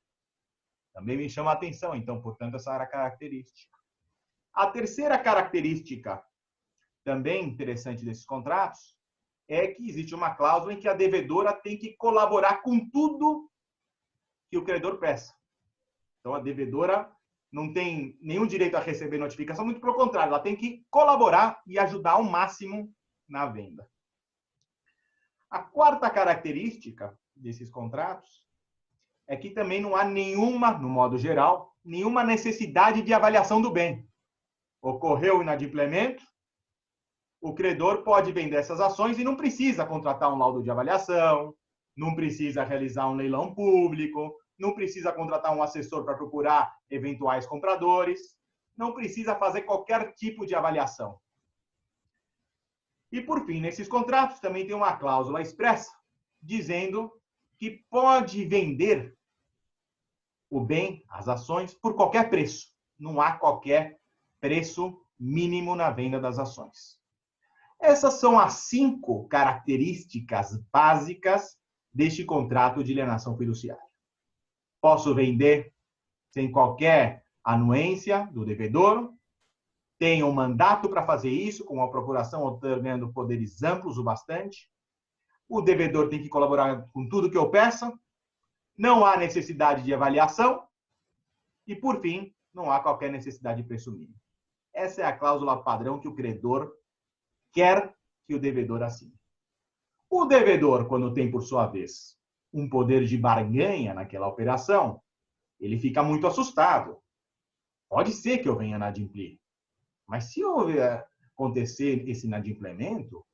Também me chama a atenção, então, portanto, essa era a característica. A terceira característica, também interessante desses contratos, é que existe uma cláusula em que a devedora tem que colaborar com tudo que o credor peça. Então, a devedora não tem nenhum direito a receber notificação, muito pelo contrário, ela tem que colaborar e ajudar ao máximo na venda. A quarta característica desses contratos é que também não há nenhuma, no modo geral, nenhuma necessidade de avaliação do bem. Ocorreu o inadimplemento, o credor pode vender essas ações e não precisa contratar um laudo de avaliação, não precisa realizar um leilão público, não precisa contratar um assessor para procurar eventuais compradores, não precisa fazer qualquer tipo de avaliação. E, por fim, nesses contratos também tem uma cláusula expressa dizendo que pode vender o bem, as ações, por qualquer preço. Não há qualquer preço mínimo na venda das ações. Essas são as 5 características básicas deste contrato de alienação fiduciária. Posso vender sem qualquer anuência do devedor, tenho um mandato para fazer isso, com a procuração otorgando poderes amplos o bastante, o devedor tem que colaborar com tudo que eu peça, não há necessidade de avaliação e, por fim, não há qualquer necessidade de preço mínimo. Essa é a cláusula padrão que o credor quer que o devedor assine. O devedor, quando tem, por sua vez, um poder de barganha naquela operação, ele fica muito assustado. Pode ser que eu venha inadimplir, mas se acontecer esse inadimplemento,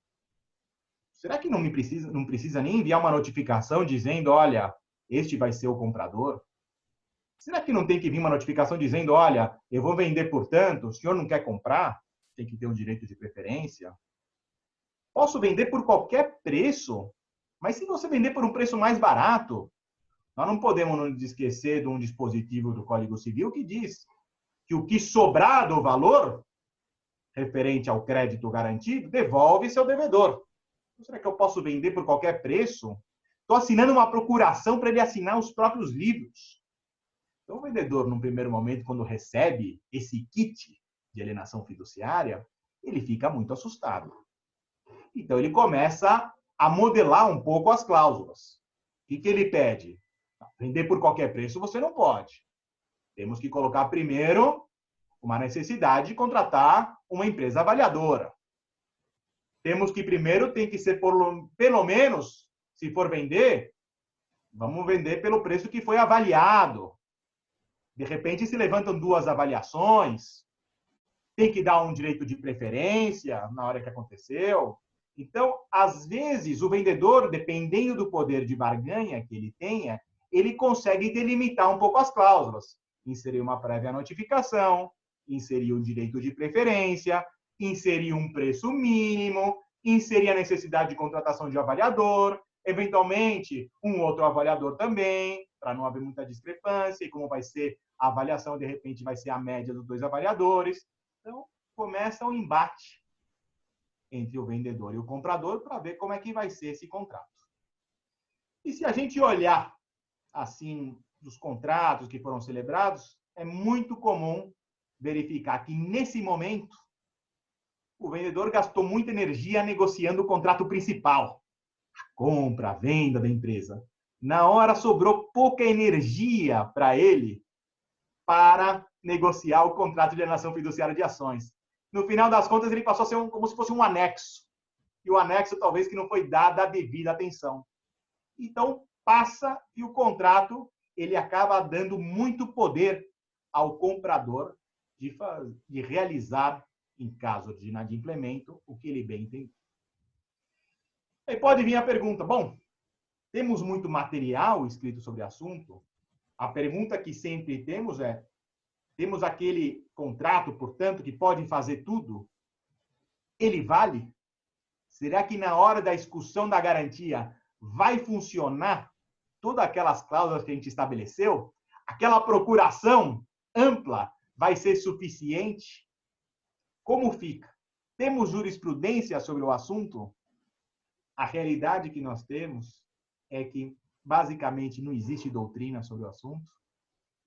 será que não precisa nem enviar uma notificação dizendo, olha, este vai ser o comprador? Será que não tem que vir uma notificação dizendo, olha, eu vou vender por tanto, o senhor não quer comprar? Tem que ter um direito de preferência. Posso vender por qualquer preço, mas se você vender por um preço mais barato, nós não podemos nos esquecer de um dispositivo do Código Civil que diz que o que sobrar do valor referente ao crédito garantido devolve-se ao devedor. Será que eu posso vender por qualquer preço? Estou assinando uma procuração para ele assinar os próprios livros. Então, o vendedor, num primeiro momento, quando recebe esse kit de alienação fiduciária, ele fica muito assustado. Então, ele começa a modelar um pouco as cláusulas. O que ele pede? Vender por qualquer preço você não pode. Temos que colocar primeiro uma necessidade de contratar uma empresa avaliadora. Temos que primeiro tem que ser pelo menos, se for vender, vamos vender pelo preço que foi avaliado. De repente se levantam 2 avaliações, tem que dar um direito de preferência na hora que aconteceu. Então, às vezes, o vendedor, dependendo do poder de barganha que ele tenha, ele consegue delimitar um pouco as cláusulas. Inserir uma prévia notificação, inserir um direito de preferência, inserir um preço mínimo, inserir a necessidade de contratação de avaliador, eventualmente um outro avaliador também, para não haver muita discrepância, e como vai ser a avaliação, de repente vai ser a média dos 2 avaliadores. Então, começa um embate entre o vendedor e o comprador para ver como é que vai ser esse contrato. E se a gente olhar, assim, dos contratos que foram celebrados, é muito comum verificar que, nesse momento, o vendedor gastou muita energia negociando o contrato principal, a compra, a venda da empresa. Na hora, sobrou pouca energia para ele para negociar o contrato de alienação fiduciária de ações. No final das contas, ele passou a ser como se fosse um anexo. E o anexo, talvez, que não foi dada a devida atenção. Então, passa e o contrato ele acaba dando muito poder ao comprador de realizar, em caso de inadimplemento, o que ele bem entender. Aí pode vir a pergunta, bom, temos muito material escrito sobre o assunto? A pergunta que sempre temos é, temos aquele contrato, portanto, que pode fazer tudo? Ele vale? Será que na hora da execução da garantia vai funcionar todas aquelas cláusulas que a gente estabeleceu? Aquela procuração ampla vai ser suficiente? Como fica? Temos jurisprudência sobre o assunto? A realidade que nós temos é que, basicamente, não existe doutrina sobre o assunto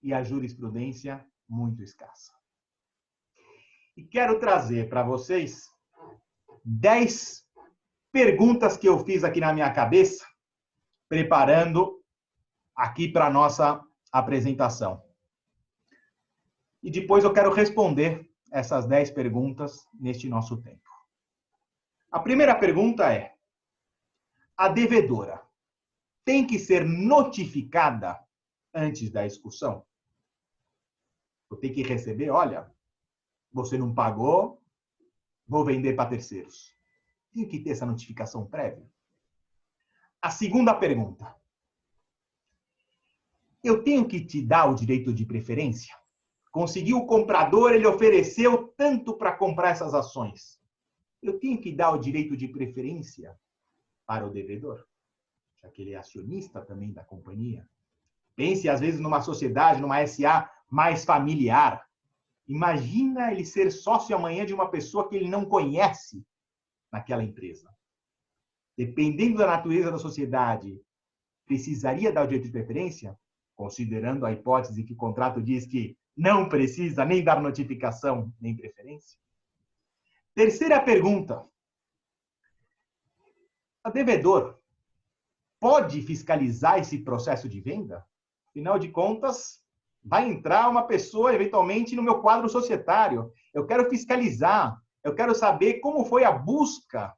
e a jurisprudência muito escassa. E quero trazer para vocês 10 perguntas que eu fiz aqui na minha cabeça, preparando aqui para a nossa apresentação. E depois eu quero responder essas 10 perguntas neste nosso tempo. A primeira pergunta é: a devedora tem que ser notificada antes da execução? Eu tenho que receber, olha, você não pagou, vou vender para terceiros. Tem que ter essa notificação prévia. A segunda pergunta: eu tenho que te dar o direito de preferência? Conseguiu o comprador, ele ofereceu tanto para comprar essas ações. Eu tenho que dar o direito de preferência para o devedor, já que ele é acionista também da companhia. Pense, às vezes, numa sociedade, numa SA mais familiar. Imagina ele ser sócio amanhã de uma pessoa que ele não conhece naquela empresa. Dependendo da natureza da sociedade, precisaria dar o direito de preferência? Considerando a hipótese que o contrato diz que não precisa nem dar notificação, nem preferência. Terceira pergunta: o devedor pode fiscalizar esse processo de venda? Afinal de contas, vai entrar uma pessoa, eventualmente, no meu quadro societário. Eu quero fiscalizar, eu quero saber como foi a busca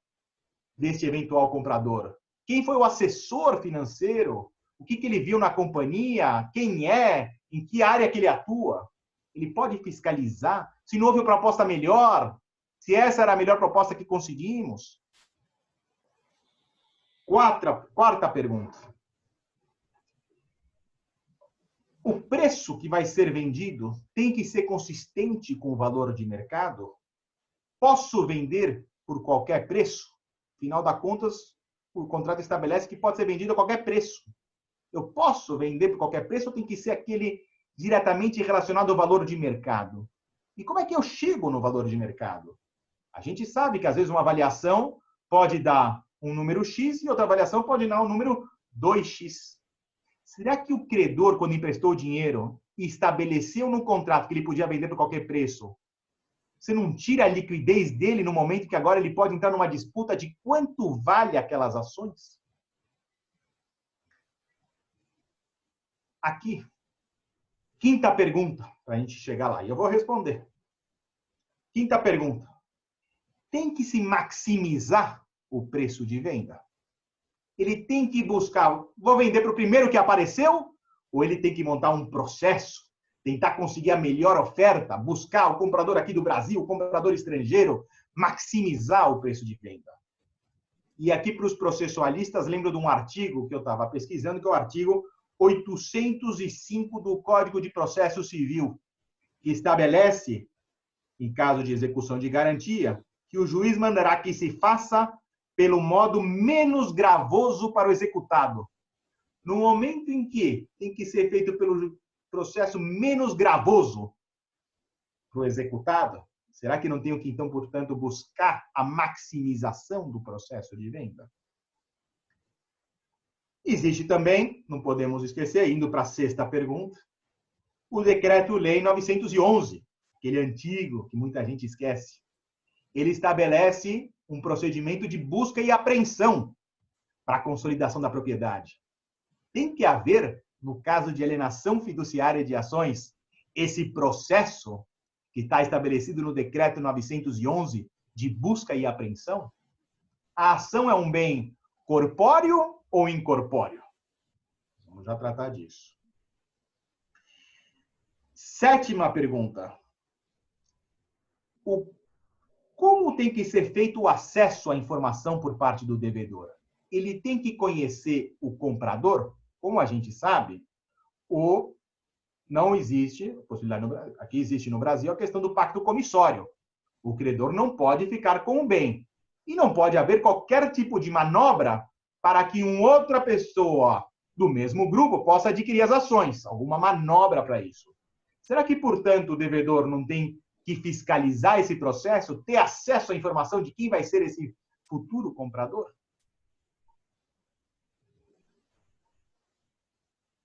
deste eventual comprador. Quem foi o assessor financeiro? O que ele viu na companhia? Quem é? Em que área que ele atua? Ele pode fiscalizar se não houve proposta melhor? Se essa era a melhor proposta que conseguimos? Quarta pergunta: o preço que vai ser vendido tem que ser consistente com o valor de mercado? Posso vender por qualquer preço? Afinal das contas, o contrato estabelece que pode ser vendido a qualquer preço. Eu posso vender por qualquer preço ou tem que ser aquele diretamente relacionado ao valor de mercado? E como é que eu chego no valor de mercado? A gente sabe que, às vezes, uma avaliação pode dar um número X e outra avaliação pode dar um número 2X. Será que o credor, quando emprestou o dinheiro e estabeleceu no contrato que ele podia vender por qualquer preço, você não tira a liquidez dele no momento que agora ele pode entrar numa disputa de quanto vale aquelas ações? Aqui, quinta pergunta, para a gente chegar lá, e eu vou responder. Quinta pergunta: tem que se maximizar o preço de venda? Ele tem que buscar, vou vender para o primeiro que apareceu? Ou ele tem que montar um processo, tentar conseguir a melhor oferta, buscar o comprador aqui do Brasil, o comprador estrangeiro, maximizar o preço de venda? E aqui, para os processualistas, lembro de um artigo que eu estava pesquisando, que é o artigo 805 do Código de Processo Civil, que estabelece, em caso de execução de garantia, que o juiz mandará que se faça pelo modo menos gravoso para o executado. No momento em que tem que ser feito pelo processo menos gravoso para o executado, será que não tenho que, então, portanto, buscar a maximização do processo de venda? Existe também, não podemos esquecer, indo para a sexta pergunta, o Decreto-Lei 911, aquele antigo que muita gente esquece. Ele estabelece um procedimento de busca e apreensão para a consolidação da propriedade. Tem que haver, no caso de alienação fiduciária de ações, esse processo que está estabelecido no Decreto 911 de busca e apreensão? A ação é um bem corpóreo ou incorpóreo? Vamos já tratar disso. Sétima pergunta: como tem que ser feito o acesso à informação por parte do devedor? Ele tem que conhecer o comprador? Como a gente sabe, não existe, aqui existe no Brasil, a questão do pacto comissório. O credor não pode ficar com o bem. E não pode haver qualquer tipo de manobra para que uma outra pessoa do mesmo grupo possa adquirir as ações. Alguma manobra para isso. Será que, portanto, o devedor não tem que fiscalizar esse processo, ter acesso à informação de quem vai ser esse futuro comprador?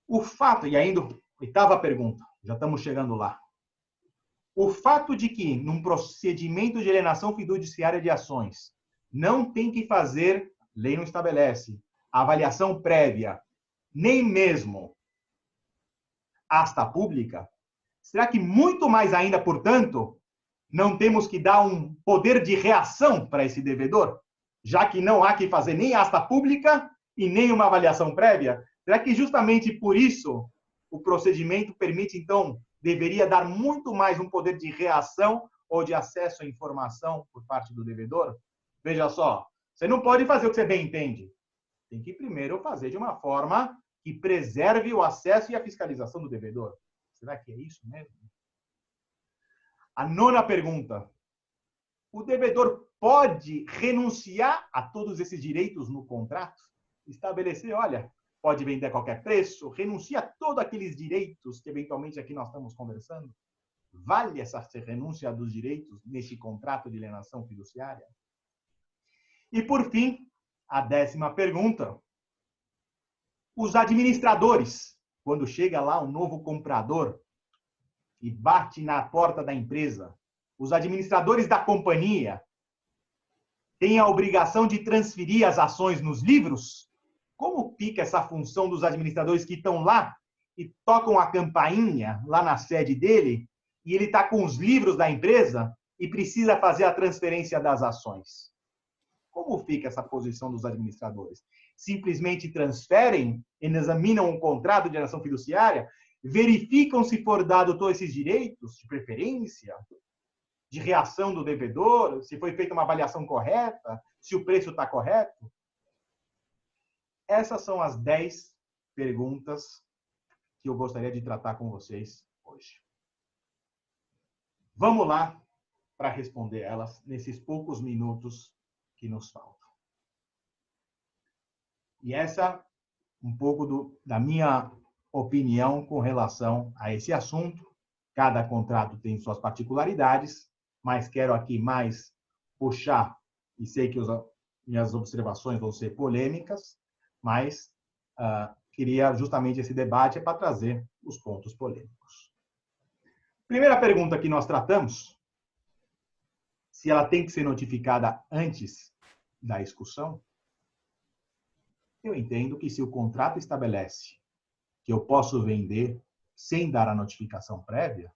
O fato, e ainda, oitava pergunta, já estamos chegando lá. O fato de que, num procedimento de alienação fiduciária de ações, não tem que fazer, lei não estabelece, avaliação prévia, nem mesmo asta pública, será que muito mais ainda, portanto, não temos que dar um poder de reação para esse devedor? Já que não há que fazer nem asta pública e nem uma avaliação prévia? Será que justamente por isso o procedimento permite, então, deveria dar muito mais um poder de reação ou de acesso à informação por parte do devedor? Veja só, você não pode fazer o que você bem entende. Tem que primeiro fazer de uma forma que preserve o acesso e a fiscalização do devedor. Será que é isso mesmo? A nona pergunta. O devedor pode renunciar a todos esses direitos no contrato? Estabelecer, olha, pode vender a qualquer preço, renuncia a todos aqueles direitos que eventualmente aqui nós estamos conversando? Vale essa renúncia dos direitos neste contrato de alienação fiduciária? E, por fim, a 10ª pergunta. Os administradores, quando chega lá um novo comprador e bate na porta da empresa, os administradores da companhia têm a obrigação de transferir as ações nos livros? Como fica essa função dos administradores que estão lá e tocam a campainha lá na sede dele e ele está com os livros da empresa e precisa fazer a transferência das ações? Como fica essa posição dos administradores? Simplesmente transferem, examinam um contrato de alienação fiduciária, verificam se for dado todos esses direitos de preferência, de reação do devedor, se foi feita uma avaliação correta, se o preço está correto? Essas são as 10 perguntas que eu gostaria de tratar com vocês hoje. Vamos lá para responder elas nesses poucos minutos que nos faltam. E essa um pouco da minha opinião com relação a esse assunto. Cada contrato tem suas particularidades, mas quero aqui mais puxar, e sei que minhas observações vão ser polêmicas, mas queria justamente esse debate para trazer os pontos polêmicos. Primeira pergunta que nós tratamos, se ela tem que ser notificada antes da execução. Eu entendo que se o contrato estabelece que eu posso vender sem dar a notificação prévia,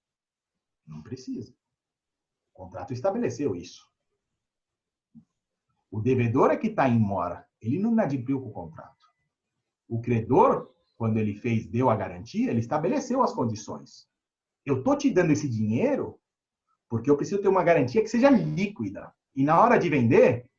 não precisa. O contrato estabeleceu isso. O devedor é que está em mora. Ele não inadimpliu com o contrato. O credor, quando ele deu a garantia, ele estabeleceu as condições. Eu estou te dando esse dinheiro porque eu preciso ter uma garantia que seja líquida. E na hora de vender,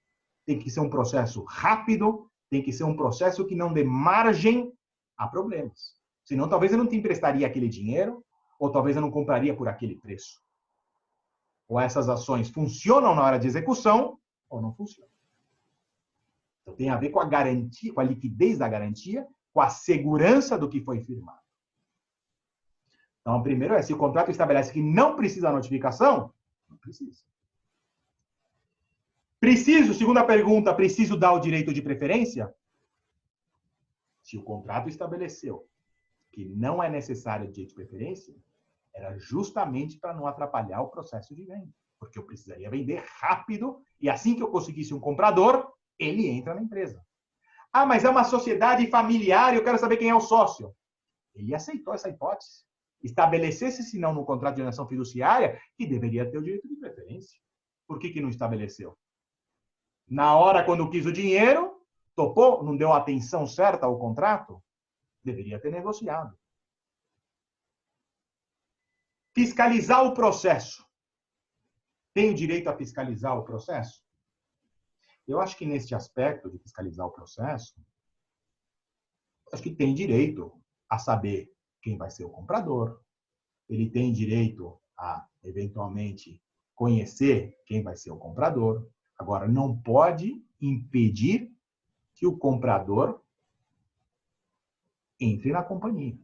tem que ser um processo rápido, tem que ser um processo que não dê margem a problemas. Senão, talvez eu não te emprestaria aquele dinheiro, ou talvez eu não compraria por aquele preço. Ou essas ações funcionam na hora de execução, ou não funcionam. Então, tem a ver com a garantia, com a liquidez da garantia, com a segurança do que foi firmado. Então, primeiro se o contrato estabelece que não precisa da notificação, não precisa. Segunda pergunta, preciso dar o direito de preferência? Se o contrato estabeleceu que não é necessário o direito de preferência, era justamente para não atrapalhar o processo de venda. Porque eu precisaria vender rápido e assim que eu conseguisse um comprador, ele entra na empresa. Ah, mas é uma sociedade familiar e eu quero saber quem é o sócio. Ele aceitou essa hipótese. Estabelecesse, se não no contrato de alienação fiduciária, que deveria ter o direito de preferência. Por que não estabeleceu? Na hora, quando quis o dinheiro, topou, não deu a atenção certa ao contrato, deveria ter negociado. Fiscalizar o processo. Tem o direito a fiscalizar o processo? Eu acho que neste aspecto de fiscalizar o processo, acho que tem direito a saber quem vai ser o comprador. Ele tem direito a, eventualmente, conhecer quem vai ser o comprador. Agora, não pode impedir que o comprador entre na companhia.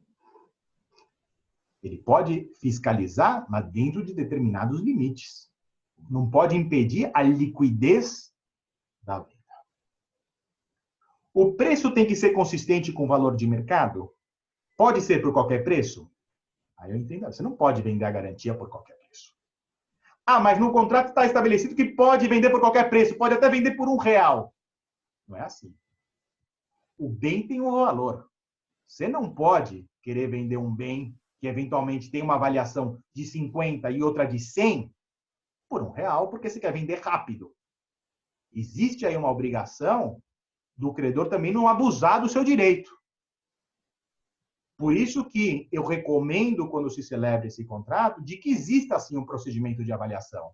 Ele pode fiscalizar, mas dentro de determinados limites. Não pode impedir a liquidez da venda. O preço tem que ser consistente com o valor de mercado? Pode ser por qualquer preço? Aí eu entendo. Você não pode vender a garantia por qualquer preço. Ah, mas no contrato está estabelecido que pode vender por qualquer preço, pode até vender por R$1. Não é assim. O bem tem um valor. Você não pode querer vender um bem que eventualmente tem uma avaliação de 50 e outra de 100 por R$1, porque você quer vender rápido. Existe aí uma obrigação do credor também não abusar do seu direito. Por isso que eu recomendo, quando se celebra esse contrato, de que exista, sim, um procedimento de avaliação.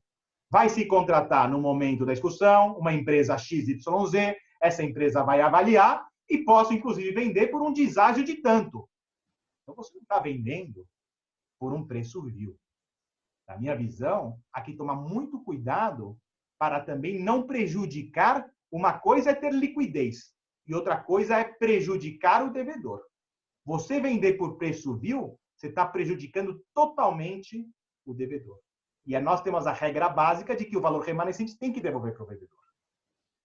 Vai se contratar no momento da discussão uma empresa XYZ, essa empresa vai avaliar e posso, inclusive, vender por um deságio de tanto. Então, você não está vendendo por um preço vil. Na minha visão, aqui tomar muito cuidado para também não prejudicar. Uma coisa é ter liquidez e outra coisa é prejudicar o devedor. Você vender por preço vil, você está prejudicando totalmente o devedor. E nós temos a regra básica de que o valor remanescente tem que devolver para o devedor.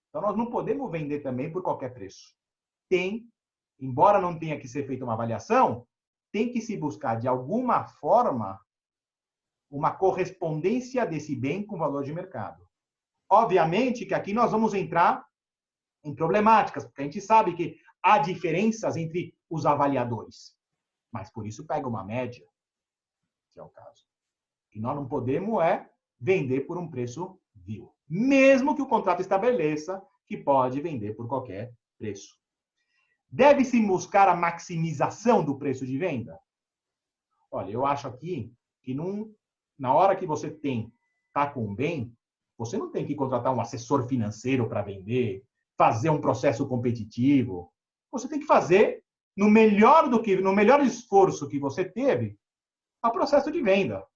Então, nós não podemos vender também por qualquer preço. Embora não tenha que ser feita uma avaliação, tem que se buscar, de alguma forma, uma correspondência desse bem com o valor de mercado. Obviamente que aqui nós vamos entrar em problemáticas, porque a gente sabe que há diferenças entre os avaliadores. Mas por isso pega uma média, se é o caso. E nós não podemos vender por um preço vil. Mesmo que o contrato estabeleça que pode vender por qualquer preço. Deve-se buscar a maximização do preço de venda? Olha, eu acho aqui que na hora que você está com um bem, você não tem que contratar um assessor financeiro para vender, fazer um processo competitivo. Você tem que fazer, no melhor esforço que você teve, o processo de venda.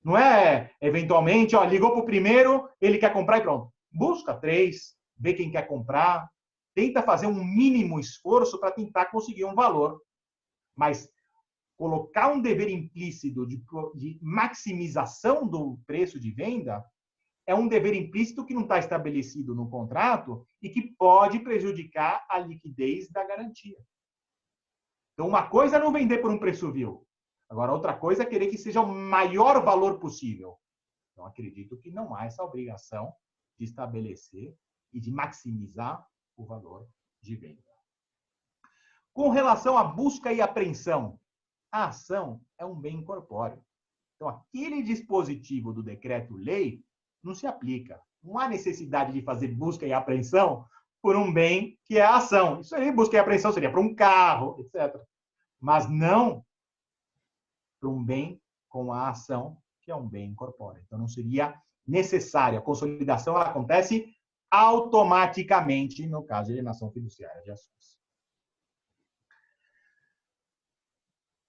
Não é, eventualmente, ligou para o primeiro, ele quer comprar e pronto. Busca 3, vê quem quer comprar, tenta fazer um mínimo esforço para tentar conseguir um valor. Mas colocar um dever implícito de maximização do preço de venda é um dever implícito que não está estabelecido no contrato e que pode prejudicar a liquidez da garantia. Então, uma coisa é não vender por um preço vil. Agora, outra coisa é querer que seja o maior valor possível. Então, acredito que não há essa obrigação de estabelecer e de maximizar o valor de venda. Com relação à busca e apreensão, a ação é um bem incorpóreo. Então, aquele dispositivo do decreto-lei não se aplica. Não há necessidade de fazer busca e apreensão por um bem que é a ação. Isso aí, busca e apreensão seria para um carro, etc. Mas não para um bem com a ação, que é um bem incorpóreo. Então, não seria necessário. A consolidação ela acontece automaticamente no caso de alienação fiduciária de ações.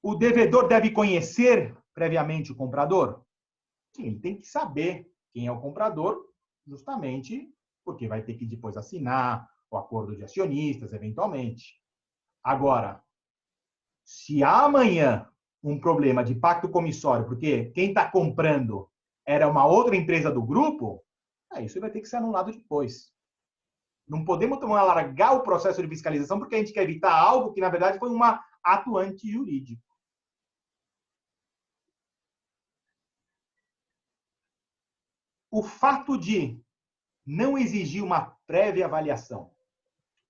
O devedor deve conhecer previamente o comprador? Sim, ele tem que saber quem é o comprador, justamente porque vai ter que depois assinar o acordo de acionistas, eventualmente. Agora, se há amanhã um problema de pacto comissório, porque quem está comprando era uma outra empresa do grupo, isso vai ter que ser anulado depois. Não podemos alargar o processo de fiscalização porque a gente quer evitar algo que, na verdade, foi um ato antijurídico. O fato de não exigir uma prévia avaliação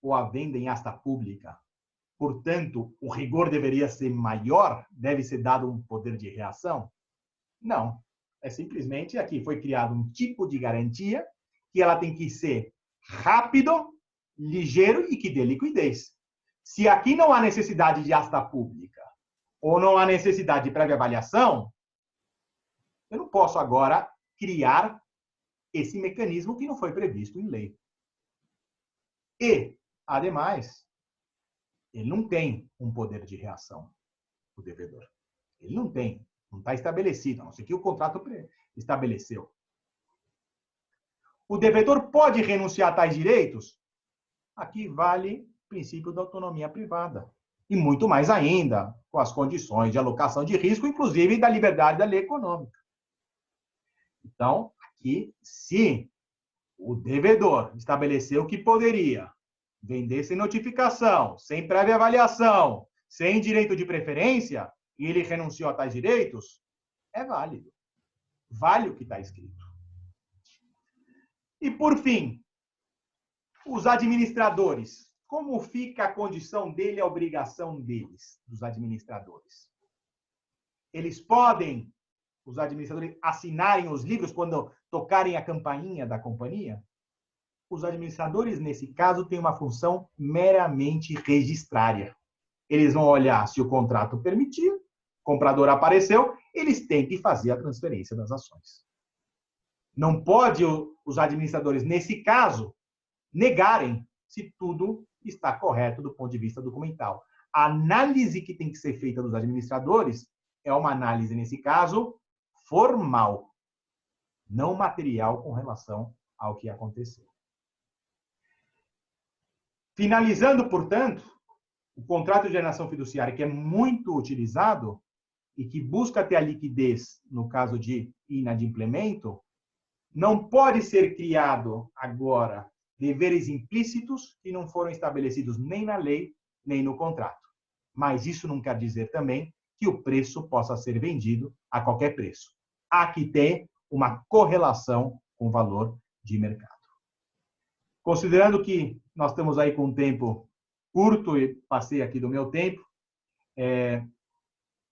ou a venda em asta pública, portanto, o rigor deveria ser maior, deve ser dado um poder de reação? Não. É simplesmente aqui foi criado um tipo de garantia que ela tem que ser rápido, ligeiro e que dê liquidez. Se aqui não há necessidade de asta pública ou não há necessidade de prévia avaliação, eu não posso agora criar esse mecanismo que não foi previsto em lei. E, ademais, ele não tem um poder de reação, o devedor. Ele não tem, não está estabelecido, a não ser que o contrato estabeleceu. O devedor pode renunciar a tais direitos? Aqui vale o princípio da autonomia privada. E muito mais ainda, com as condições de alocação de risco, inclusive da liberdade da lei econômica. Então, aqui, se o devedor estabeleceu que poderia vender sem notificação, sem prévia avaliação, sem direito de preferência, e ele renunciou a tais direitos, é válido. vale o que está escrito. E, por fim, os administradores. Como fica a condição dele, a obrigação deles, dos administradores? Eles podem, os administradores, assinarem os livros quando tocarem a campainha da companhia? Os administradores, nesse caso, têm uma função meramente registrária. Eles vão olhar se o contrato permitiu, o comprador apareceu, eles têm que fazer a transferência das ações. Não pode os administradores, nesse caso, negarem se tudo está correto do ponto de vista documental. A análise que tem que ser feita dos administradores é uma análise, nesse caso, formal, não material com relação ao que aconteceu. Finalizando, portanto, o contrato de alienação fiduciária, que é muito utilizado e que busca ter a liquidez no caso de inadimplemento, não pode ser criado agora deveres implícitos que não foram estabelecidos nem na lei, nem no contrato. Mas isso não quer dizer também que o preço possa ser vendido a qualquer preço. Há que ter uma correlação com o valor de mercado. Considerando que nós estamos aí com um tempo curto e passei aqui do meu tempo,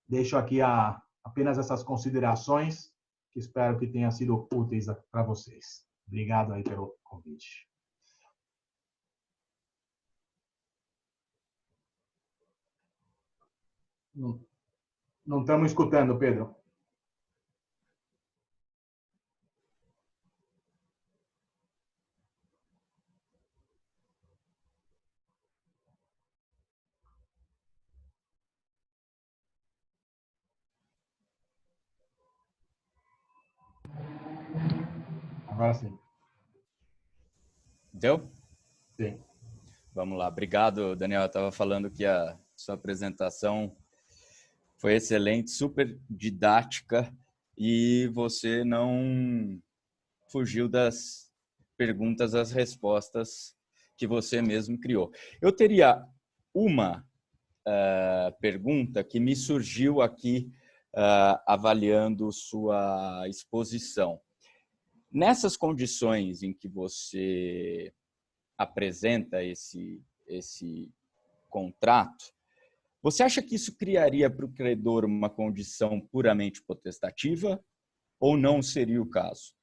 deixo aqui apenas essas considerações que espero que tenham sido úteis para vocês. Obrigado aí pelo convite. Não estamos escutando, Pedro. Agora sim. Deu? Sim. Vamos lá. Obrigado, Daniel. Eu estava falando que a sua apresentação foi excelente, super didática e você não fugiu das perguntas, as respostas que você mesmo criou. Eu teria uma pergunta que me surgiu aqui avaliando sua exposição. Nessas condições em que você apresenta esse contrato, você acha que isso criaria para o credor uma condição puramente potestativa ou não seria o caso?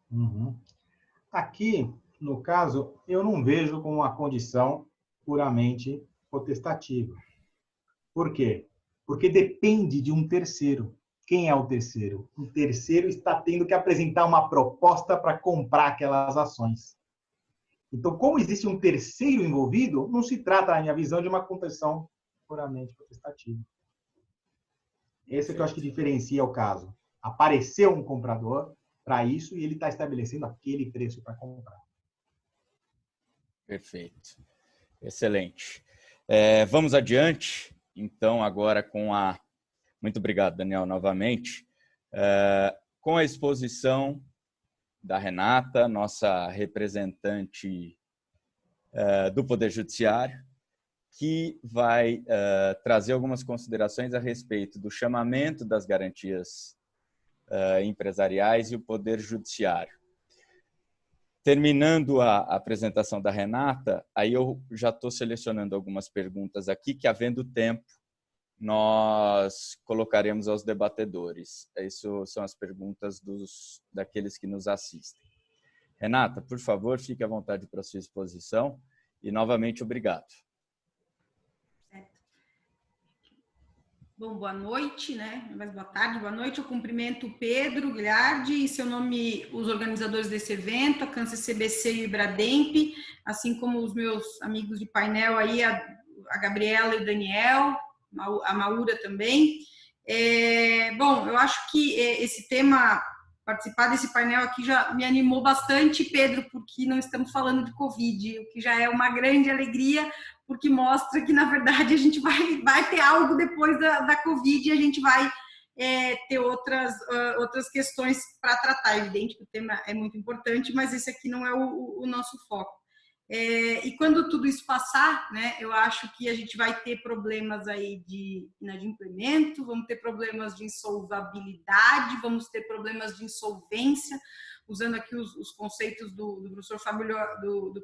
Uhum. Aqui, no caso, eu não vejo como uma condição puramente potestativa. Por quê? Porque depende de um terceiro. Quem é o terceiro? O terceiro está tendo que apresentar uma proposta para comprar aquelas ações. Então, como existe um terceiro envolvido, não se trata, na minha visão, de uma condição puramente potestativa. Esse é que eu acho que diferencia o caso. Apareceu um comprador para isso e ele está estabelecendo aquele preço para comprar. Perfeito. Excelente. Vamos adiante, então, agora com a... Muito obrigado, Daniel, novamente. Com a exposição da Renata, nossa representante do Poder Judiciário, que vai trazer algumas considerações a respeito do chamamento das garantias empresariais e o Poder Judiciário. Terminando a apresentação da Renata, aí eu já estou selecionando algumas perguntas aqui que, havendo tempo, nós colocaremos aos debatedores. Isso são as perguntas daqueles que nos assistem. Renata, por favor, fique à vontade para a sua exposição e, novamente, obrigado. Bom, boa noite, né? Mas boa tarde, boa noite. Eu cumprimento o Pedro Guilherme e seu nome, os organizadores desse evento, a Câncer CBC e o Ibrademp, assim como os meus amigos de painel aí, a Gabriela e o Daniel, a Maura também. Bom, eu acho que esse tema, participar desse painel aqui já me animou bastante, Pedro, porque não estamos falando de Covid, o que já é uma grande alegria, porque mostra que, na verdade, a gente vai ter algo depois da Covid e a gente vai ter outras questões para tratar. É evidente que o tema é muito importante, mas esse aqui não é o nosso foco. E quando tudo isso passar, né, eu acho que a gente vai ter problemas aí de inadimplemento, vamos ter problemas de insolvabilidade, vamos ter problemas de insolvência, usando aqui os conceitos do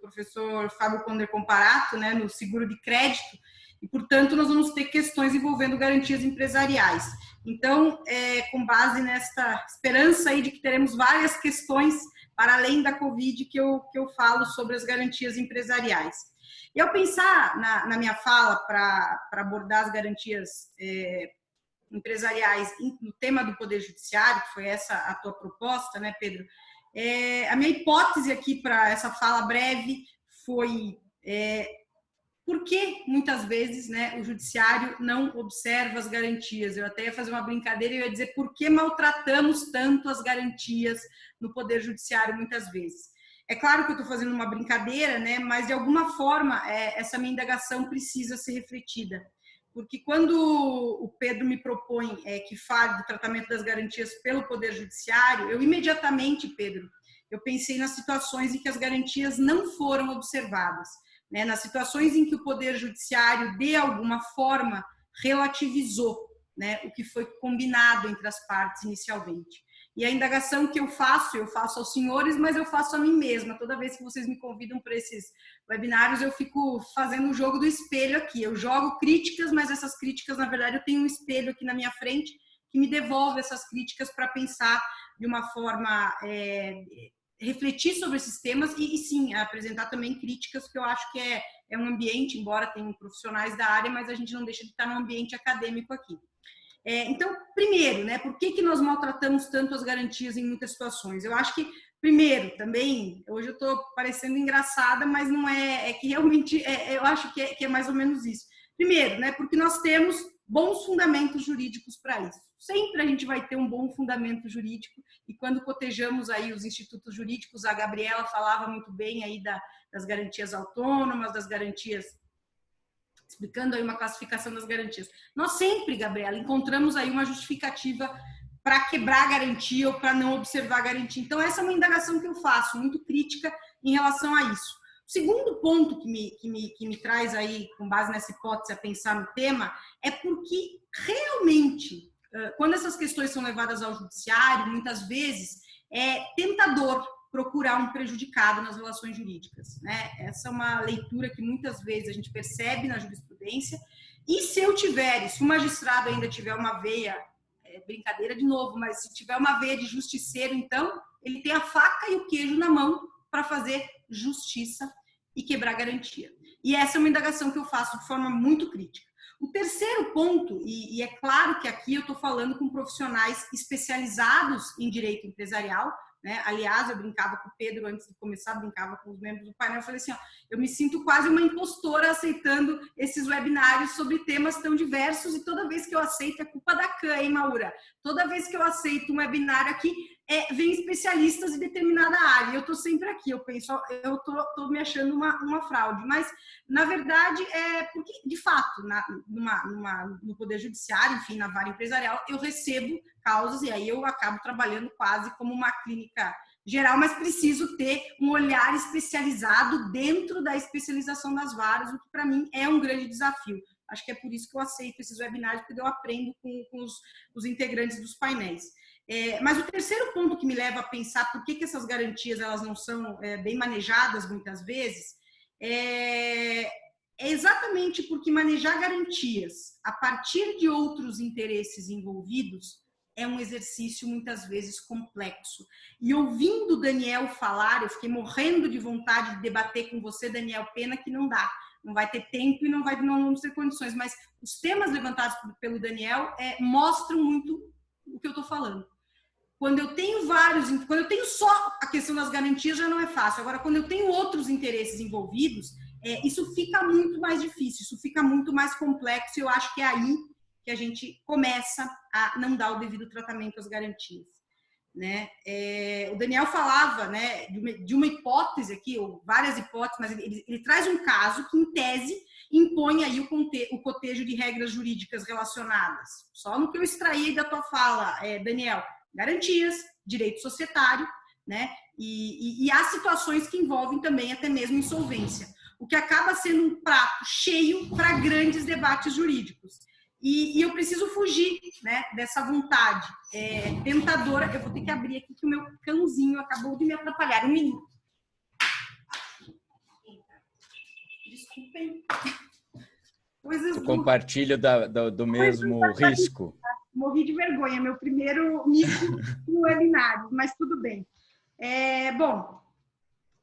professor Fábio Conder Comparato, né, no seguro de crédito, e, portanto, nós vamos ter questões envolvendo garantias empresariais. Então, com base nesta esperança aí de que teremos várias questões para além da Covid, que eu falo sobre as garantias empresariais. E ao pensar na minha fala para abordar as garantias empresariais no tema do Poder Judiciário, que foi essa a tua proposta, né, Pedro? A minha hipótese aqui para essa fala breve foi por que, muitas vezes, né, o judiciário não observa as garantias. Eu até ia fazer uma brincadeira e ia dizer por que maltratamos tanto as garantias no Poder Judiciário, muitas vezes. É claro que eu estou fazendo uma brincadeira, né, mas, de alguma forma, essa minha indagação precisa ser refletida. Porque quando o Pedro me propõe que fale do tratamento das garantias pelo Poder Judiciário, eu imediatamente, Pedro, eu pensei nas situações em que as garantias não foram observadas. Né, nas situações em que o Poder Judiciário, de alguma forma, relativizou, né, o que foi combinado entre as partes inicialmente. E a indagação que eu faço aos senhores, mas eu faço a mim mesma. Toda vez que vocês me convidam para esses webinários, eu fico fazendo o jogo do espelho aqui. Eu jogo críticas, mas essas críticas, na verdade, eu tenho um espelho aqui na minha frente que me devolve essas críticas para pensar de uma forma... refletir sobre esses temas e sim, apresentar também críticas, porque eu acho que é um ambiente, embora tenham profissionais da área, mas a gente não deixa de estar num ambiente acadêmico aqui. Então, primeiro, né, por que nós maltratamos tanto as garantias em muitas situações? Eu acho que, primeiro, também, hoje eu estou parecendo engraçada, mas não é que realmente, eu acho que é mais ou menos isso. Primeiro, né, porque nós temos bons fundamentos jurídicos para isso. Sempre a gente vai ter um bom fundamento jurídico e quando cotejamos aí os institutos jurídicos, a Gabriela falava muito bem aí das garantias autônomas, das garantias, explicando aí uma classificação das garantias. Nós sempre, Gabriela, encontramos aí uma justificativa para quebrar a garantia ou para não observar a garantia. Então, essa é uma indagação que eu faço, muito crítica em relação a isso. O segundo ponto que me traz aí, com base nessa hipótese, a pensar no tema, é porque realmente, quando essas questões são levadas ao judiciário, muitas vezes é tentador procurar um prejudicado nas relações jurídicas, né? Essa é uma leitura que muitas vezes a gente percebe na jurisprudência. E se o magistrado ainda tiver uma veia, brincadeira de novo, mas se tiver uma veia de justiceiro, então, ele tem a faca e o queijo na mão para fazer justiça e quebrar garantia. E essa é uma indagação que eu faço de forma muito crítica. O terceiro ponto, e é claro que aqui eu estou falando com profissionais especializados em direito empresarial, né? Aliás, eu brincava com o Pedro antes de começar, brincava com os membros do painel, eu falei assim, ó, eu me sinto quase uma impostora aceitando esses webinários sobre temas tão diversos e toda vez que eu aceito é culpa da CAN, hein, Maura? Toda vez que eu aceito um webinário aqui, vem especialistas em determinada área, eu estou sempre aqui, eu penso, eu estou me achando uma fraude, mas na verdade porque, de fato, no Poder Judiciário, enfim, na vara empresarial, eu recebo causas e aí eu acabo trabalhando quase como uma clínica geral, mas preciso ter um olhar especializado dentro da especialização das varas, o que para mim é um grande desafio. Acho que é por isso que eu aceito esses webinários, porque eu aprendo com os integrantes dos painéis. Mas o terceiro ponto que me leva a pensar por que essas garantias elas não são bem manejadas muitas vezes é exatamente porque manejar garantias a partir de outros interesses envolvidos é um exercício muitas vezes complexo. E ouvindo o Daniel falar, eu fiquei morrendo de vontade de debater com você, Daniel, pena que não dá. Não vai ter tempo e não vamos ter condições. Mas os temas levantados pelo Daniel mostram muito o que eu estou falando. Quando eu tenho quando eu tenho só a questão das garantias, já não é fácil. Agora, quando eu tenho outros interesses envolvidos, isso fica muito mais difícil, isso fica muito mais complexo, e eu acho que é aí que a gente começa a não dar o devido tratamento às garantias. Né? O Daniel falava, né, de uma hipótese aqui, ou várias hipóteses, mas ele traz um caso que, em tese, impõe aí o cotejo de regras jurídicas relacionadas. Só no que eu extraí da tua fala, Daniel, garantias, direito societário, né? E há situações que envolvem também até mesmo insolvência, o que acaba sendo um prato cheio para grandes debates jurídicos. E eu preciso fugir, né, dessa vontade tentadora. Eu vou ter que abrir aqui que o meu cãozinho acabou de me atrapalhar. Um minuto. Desculpem. Eu compartilho do mesmo risco. Morri de vergonha, meu primeiro mico no webinar, mas tudo bem. Bom,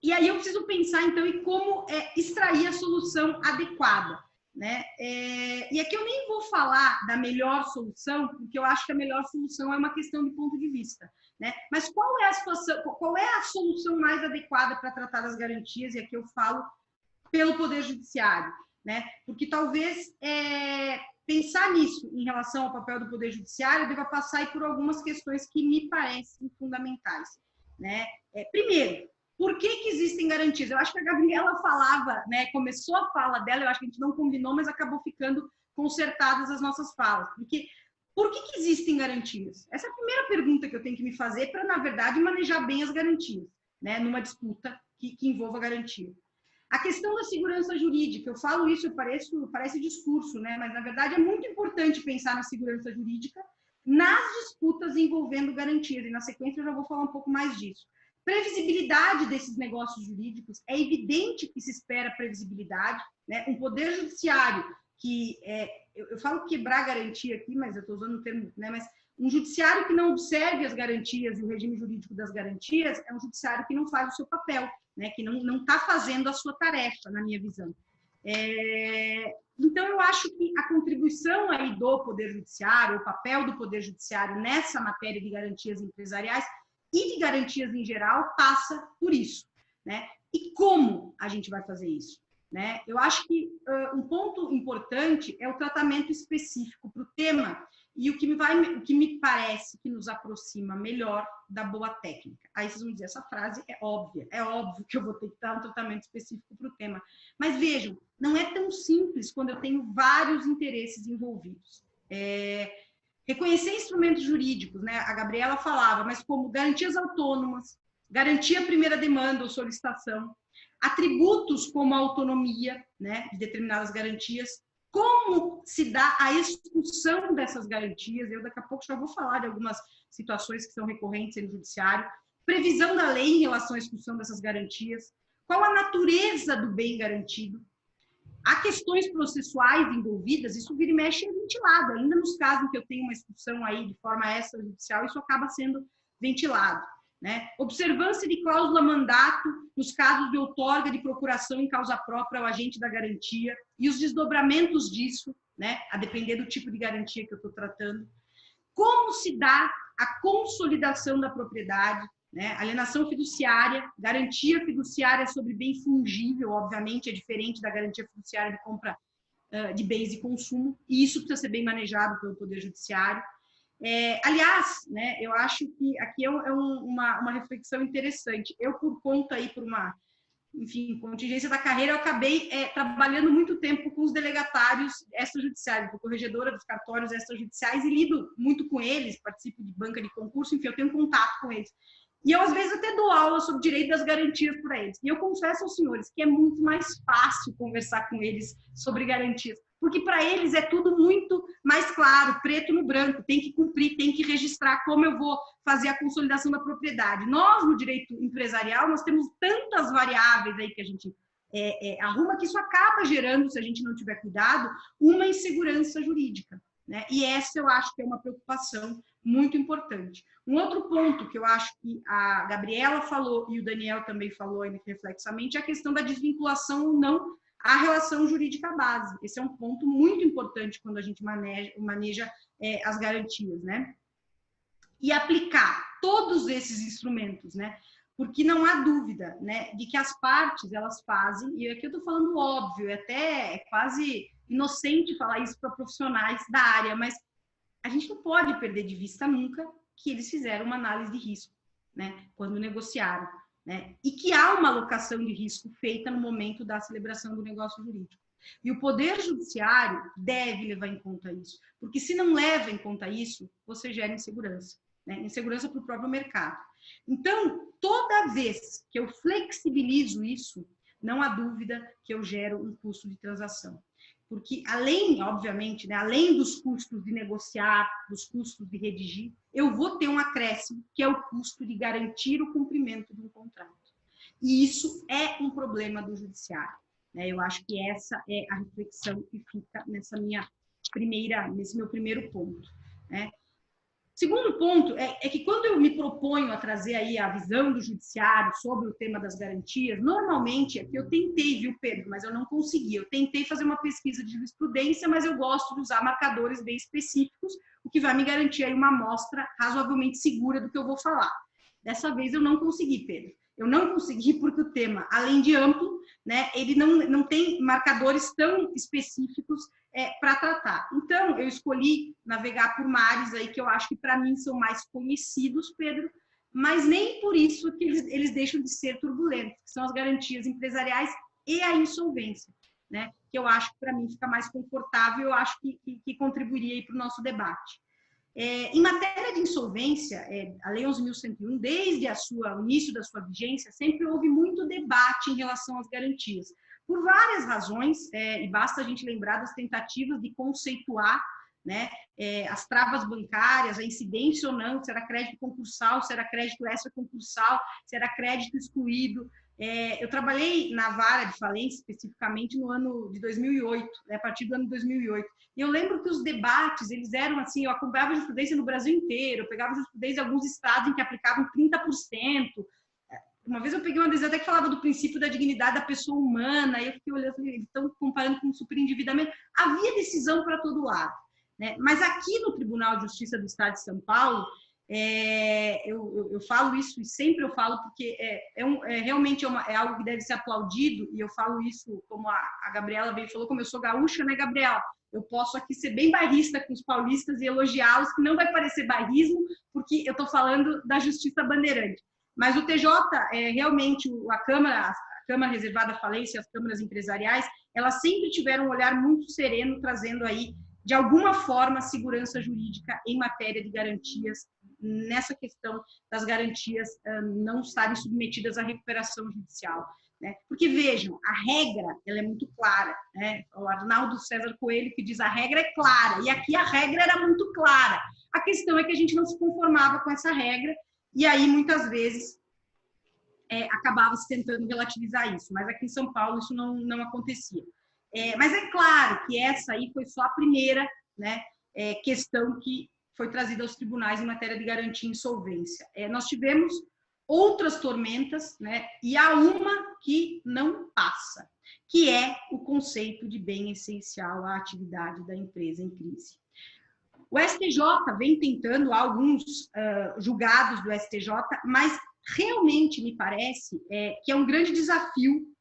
e aí eu preciso pensar, então, em como extrair a solução adequada, né? E aqui eu nem vou falar da melhor solução, porque eu acho que a melhor solução é uma questão de ponto de vista, né? Mas qual é a situação, qual é a solução mais adequada para tratar das garantias? E aqui eu falo pelo Poder Judiciário, né? Porque talvez pensar nisso em relação ao papel do Poder Judiciário deva passar por algumas questões que me parecem fundamentais, né? Primeiro, por que existem garantias? Eu acho que a Gabriela falava, né? Começou a fala dela, eu acho que a gente não combinou, mas acabou ficando consertadas as nossas falas. Porque por que existem garantias? Essa é a primeira pergunta que eu tenho que me fazer para, na verdade, manejar bem as garantias, né? Numa disputa que envolva garantia. A questão da segurança jurídica, eu falo isso, parece discurso, né? Mas, na verdade, é muito importante pensar na segurança jurídica nas disputas envolvendo garantias. E, na sequência, eu já vou falar um pouco mais disso. Previsibilidade desses negócios jurídicos. É evidente que se espera previsibilidade, né? Um poder judiciário que... eu falo quebrar garantia aqui, mas eu estou usando o termo... né? Mas um judiciário que não observe as garantias e o regime jurídico das garantias é um judiciário que não faz o seu papel, né, que não está fazendo a sua tarefa, na minha visão. Então, eu acho que a contribuição aí do Poder Judiciário, o papel do Poder Judiciário nessa matéria de garantias empresariais e de garantias em geral, passa por isso, né? E como a gente vai fazer isso, né? Eu acho que um ponto importante é o tratamento específico para o tema e o que me parece que nos aproxima melhor da boa técnica. Aí vocês vão dizer, essa frase é óbvia, é óbvio que eu vou ter que dar um tratamento específico para o tema. Mas vejam, não é tão simples quando eu tenho vários interesses envolvidos. Reconhecer instrumentos jurídicos, né? A Gabriela falava, mas como garantias autônomas, garantia primeira demanda ou solicitação, atributos como a autonomia, né, de determinadas garantias, como se dá a expulsão dessas garantias, eu daqui a pouco já vou falar de algumas situações que são recorrentes no judiciário, previsão da lei em relação à expulsão dessas garantias, qual a natureza do bem garantido, há questões processuais envolvidas, isso vira e mexe é ventilado, ainda nos casos em que eu tenho uma expulsão aí de forma extrajudicial, isso acaba sendo ventilado, né? Observância de cláusula mandato nos casos de outorga de procuração em causa própria ao agente da garantia e os desdobramentos disso, né? A depender do tipo de garantia que eu estou tratando. Como se dá a consolidação da propriedade, né? Alienação fiduciária, garantia fiduciária sobre bem fungível, obviamente é diferente da garantia fiduciária de compra de bens de consumo, e isso precisa ser bem manejado pelo Poder Judiciário. Aliás, né, eu acho que aqui é uma reflexão interessante. Eu, por conta aí, por uma, enfim, contingência da carreira, eu acabei trabalhando muito tempo com os delegatários extrajudiciais, com a corregedora dos cartórios extrajudiciais, e lido muito com eles, participo de banca de concurso, enfim, eu tenho contato com eles. E eu, às vezes, até dou aula sobre direito das garantias para eles. E eu confesso aos senhores que é muito mais fácil conversar com eles sobre garantias, porque para eles é tudo muito mais claro, preto no branco, tem que cumprir, tem que registrar como eu vou fazer a consolidação da propriedade. Nós, no direito empresarial, nós temos tantas variáveis aí que a gente arruma que isso acaba gerando, se a gente não tiver cuidado, uma insegurança jurídica, né? E essa eu acho que é uma preocupação muito importante. Um outro ponto que eu acho que a Gabriela falou e o Daniel também falou aí reflexamente é a questão da desvinculação ou não à relação jurídica base. Esse é um ponto muito importante quando a gente maneja as garantias, né? E aplicar todos esses instrumentos, né? Porque não há dúvida, né, de que as partes, elas fazem, e aqui eu estou falando óbvio, até quase inocente falar isso para profissionais da área, mas a gente não pode perder de vista nunca que eles fizeram uma análise de risco, né, quando negociaram, né, e que há uma alocação de risco feita no momento da celebração do negócio jurídico. E o Poder Judiciário deve levar em conta isso, porque se não leva em conta isso, você gera insegurança, né, insegurança para o próprio mercado. Então, toda vez que eu flexibilizo isso, não há dúvida que eu gero um custo de transação. Porque além, obviamente, né, além dos custos de negociar, dos custos de redigir, eu vou ter um acréscimo, que é o custo de garantir o cumprimento de um contrato. E isso é um problema do judiciário, né? Eu acho que essa é a reflexão que fica nesse meu primeiro ponto, né? Segundo ponto é que quando eu me proponho a trazer aí a visão do judiciário sobre o tema das garantias, normalmente é que eu tentei, viu, Pedro, mas eu não consegui. Eu tentei fazer uma pesquisa de jurisprudência, mas eu gosto de usar marcadores bem específicos, o que vai me garantir aí uma amostra razoavelmente segura do que eu vou falar. Dessa vez eu não consegui, Pedro. Eu não consegui porque o tema, além de amplo, né, ele não tem marcadores tão específicos para tratar. Então, eu escolhi navegar por mares aí que eu acho que para mim são mais conhecidos, Pedro, mas nem por isso que eles deixam de ser turbulentos, que são as garantias empresariais e a insolvência, né? Que eu acho que para mim fica mais confortável, eu acho que contribuiria para o nosso debate. Em matéria de insolvência, a Lei 11.101, desde o início da sua vigência, sempre houve muito debate em relação às garantias, por várias razões, e basta a gente lembrar das tentativas de conceituar, né, as travas bancárias, a incidência ou não, se era crédito concursal, se era crédito extraconcursal, se era crédito excluído. Eu trabalhei na vara de falência, especificamente no ano de 2008, a partir do ano de 2008. E eu lembro que os debates, eles eram assim, eu acompanhava a jurisprudência no Brasil inteiro, eu pegava jurisprudência em alguns estados em que aplicavam 30%. Uma vez eu peguei uma decisão até que falava do princípio da dignidade da pessoa humana, e eu fiquei olhando, eles estão comparando com o superendividamento. Havia decisão para todo lado, né? Mas aqui no Tribunal de Justiça do Estado de São Paulo, eu falo isso e sempre eu falo porque realmente é algo que deve ser aplaudido, e eu falo isso como a Gabriela bem falou, como eu sou gaúcha, né, Gabriela? Eu posso aqui ser bem bairrista com os paulistas e elogiá-los, que não vai parecer bairrismo, porque eu estou falando da Justiça Bandeirante. Mas o TJ, realmente, a Câmara reservada à falência, as câmaras empresariais, elas sempre tiveram um olhar muito sereno, trazendo aí, de alguma forma, segurança jurídica em matéria de garantias, nessa questão das garantias não estarem submetidas à recuperação judicial, né? Porque, vejam, a regra ela é muito clara, né? O Arnaldo César Coelho que diz a regra é clara, e aqui a regra era muito clara. A questão é que a gente não se conformava com essa regra, e aí, muitas vezes, acabava se tentando relativizar isso, mas aqui em São Paulo isso não acontecia. Mas é claro que essa aí foi só a primeira, né, questão que foi trazida aos tribunais em matéria de garantia e insolvência. Nós tivemos outras tormentas, né, e há uma que não passa, que é o conceito de bem essencial à atividade da empresa em crise. O STJ vem tentando, há alguns julgados do STJ, mas realmente me parece que é um grande desafio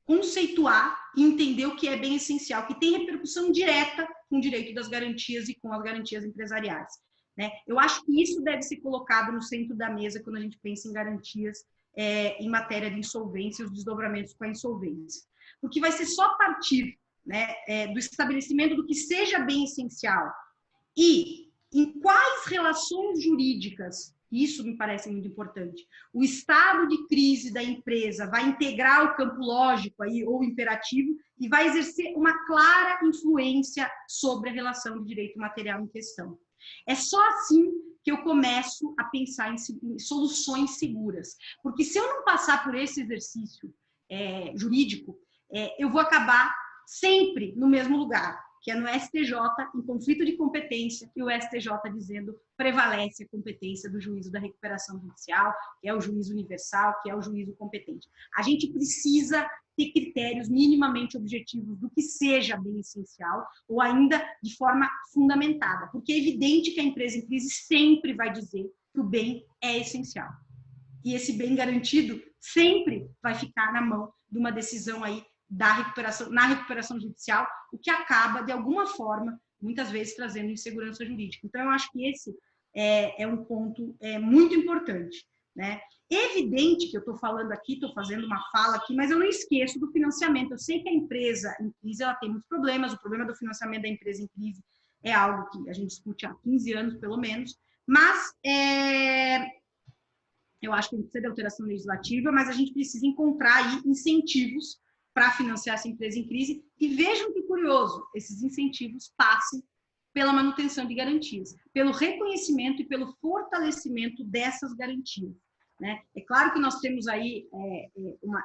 conceituar e entender o que é bem essencial, que tem repercussão direta com o direito das garantias e com as garantias empresariais, né? Eu acho que isso deve ser colocado no centro da mesa quando a gente pensa em garantias em matéria de insolvência e os desdobramentos com a insolvência. Porque vai ser só a partir, né, do estabelecimento do que seja bem essencial e em quais relações jurídicas, isso me parece muito importante, o estado de crise da empresa vai integrar o campo lógico aí, ou imperativo e vai exercer uma clara influência sobre a relação de direito material em questão. É só assim que eu começo a pensar em soluções seguras, porque se eu não passar por esse exercício jurídico, eu vou acabar sempre no mesmo lugar, que é no STJ, em conflito de competência, e o STJ dizendo prevalece a competência do juízo da recuperação judicial, que é o juízo universal, que é o juízo competente. A gente precisa ter critérios minimamente objetivos do que seja bem essencial, ou ainda de forma fundamentada, porque é evidente que a empresa em crise sempre vai dizer que o bem é essencial. E esse bem garantido sempre vai ficar na mão de uma decisão aí na recuperação judicial, o que acaba, de alguma forma, muitas vezes trazendo insegurança jurídica. Então, eu acho que esse é um ponto muito importante, né? Evidente que eu estou falando aqui, estou fazendo uma fala aqui, mas eu não esqueço do financiamento. Eu sei que a empresa em crise ela tem muitos problemas, o problema do financiamento da empresa em crise é algo que a gente discute há 15 anos, pelo menos, mas Eu acho que a gente precisa de alteração legislativa, mas a gente precisa encontrar aí incentivos para financiar essa empresa em crise. E vejam que curioso, esses incentivos passem pela manutenção de garantias, pelo reconhecimento e pelo fortalecimento dessas garantias, né? É claro que nós temos aí uma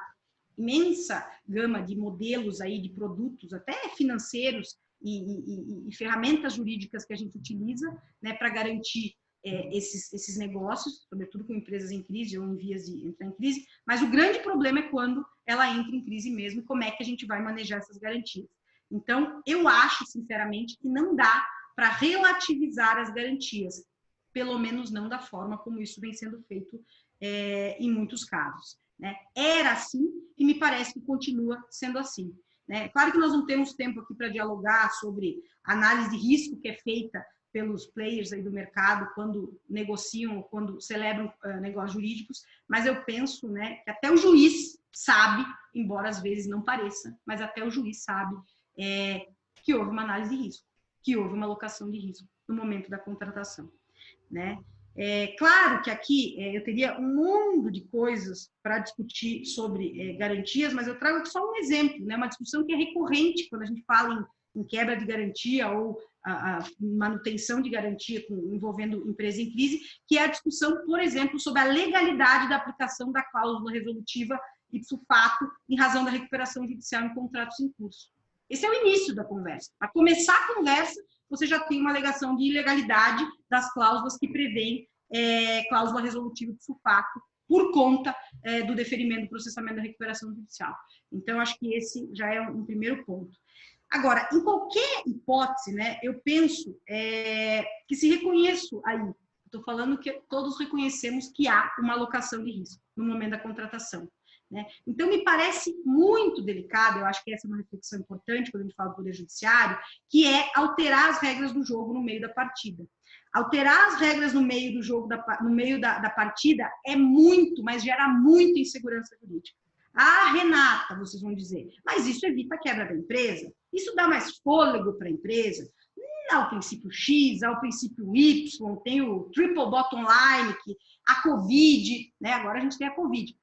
imensa gama de modelos aí, de produtos, até financeiros e ferramentas jurídicas que a gente utiliza, né, para garantir esses negócios, sobretudo com empresas em crise ou em vias de entrar em crise, mas o grande problema é quando ela entra em crise mesmo, e como é que a gente vai manejar essas garantias. Então, eu acho, sinceramente, que não dá para relativizar as garantias, pelo menos não da forma como isso vem sendo feito em muitos casos, né? Era assim e me parece que continua sendo assim, né? Claro que nós não temos tempo aqui para dialogar sobre a análise de risco que é feita pelos players aí do mercado quando negociam ou quando celebram negócios jurídicos, mas eu penso, né, que até o juiz sabe, embora às vezes não pareça, mas até o juiz sabe que houve uma análise de risco, que houve uma alocação de risco no momento da contratação, né? Claro que aqui eu teria um mundo de coisas para discutir sobre garantias, mas eu trago aqui só um exemplo, né? Uma discussão que é recorrente quando a gente fala em quebra de garantia ou a manutenção de garantia envolvendo empresa em crise, que é a discussão, por exemplo, sobre a legalidade da aplicação da cláusula resolutiva ipso facto em razão da recuperação judicial em contratos em curso. Esse é o início da conversa. Para começar a conversa, você já tem uma alegação de ilegalidade das cláusulas que prevêem cláusula resolutiva ipso facto por conta do deferimento do processamento da recuperação judicial. Então, acho que esse já é um primeiro ponto. Agora, em qualquer hipótese, né, eu penso que se reconheço aí, estou falando que todos reconhecemos que há uma alocação de risco no momento da contratação, né? Então, me parece muito delicado, eu acho que essa é uma reflexão importante quando a gente fala do Poder Judiciário, que é alterar as regras do jogo no meio da partida. Alterar as regras no meio do jogo, no meio da partida, é muito, mas gera muita insegurança jurídica. Ah, Renata, vocês vão dizer, mas isso evita a quebra da empresa? Isso dá mais fôlego para a empresa? Há o princípio X, há o princípio Y, tem o triple bottom line, a Covid, né? Agora a gente tem a Covid.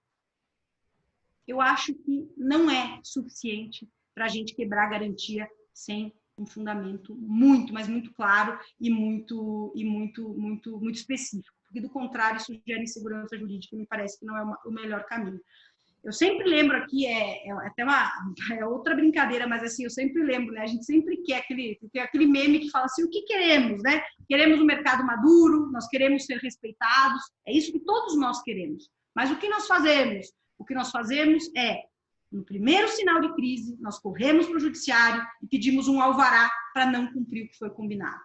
Eu acho que não é suficiente para a gente quebrar a garantia sem um fundamento muito, mas muito claro e muito específico. Porque, do contrário, isso gera insegurança jurídica e me parece que não é o melhor caminho. Eu sempre lembro aqui, até outra brincadeira, mas assim, eu sempre lembro, né? A gente sempre quer aquele meme que fala assim, o que queremos, né? Queremos um mercado maduro, nós queremos ser respeitados, é isso que todos nós queremos. Mas o que nós fazemos? O que nós fazemos no primeiro sinal de crise, nós corremos para o judiciário e pedimos um alvará para não cumprir o que foi combinado.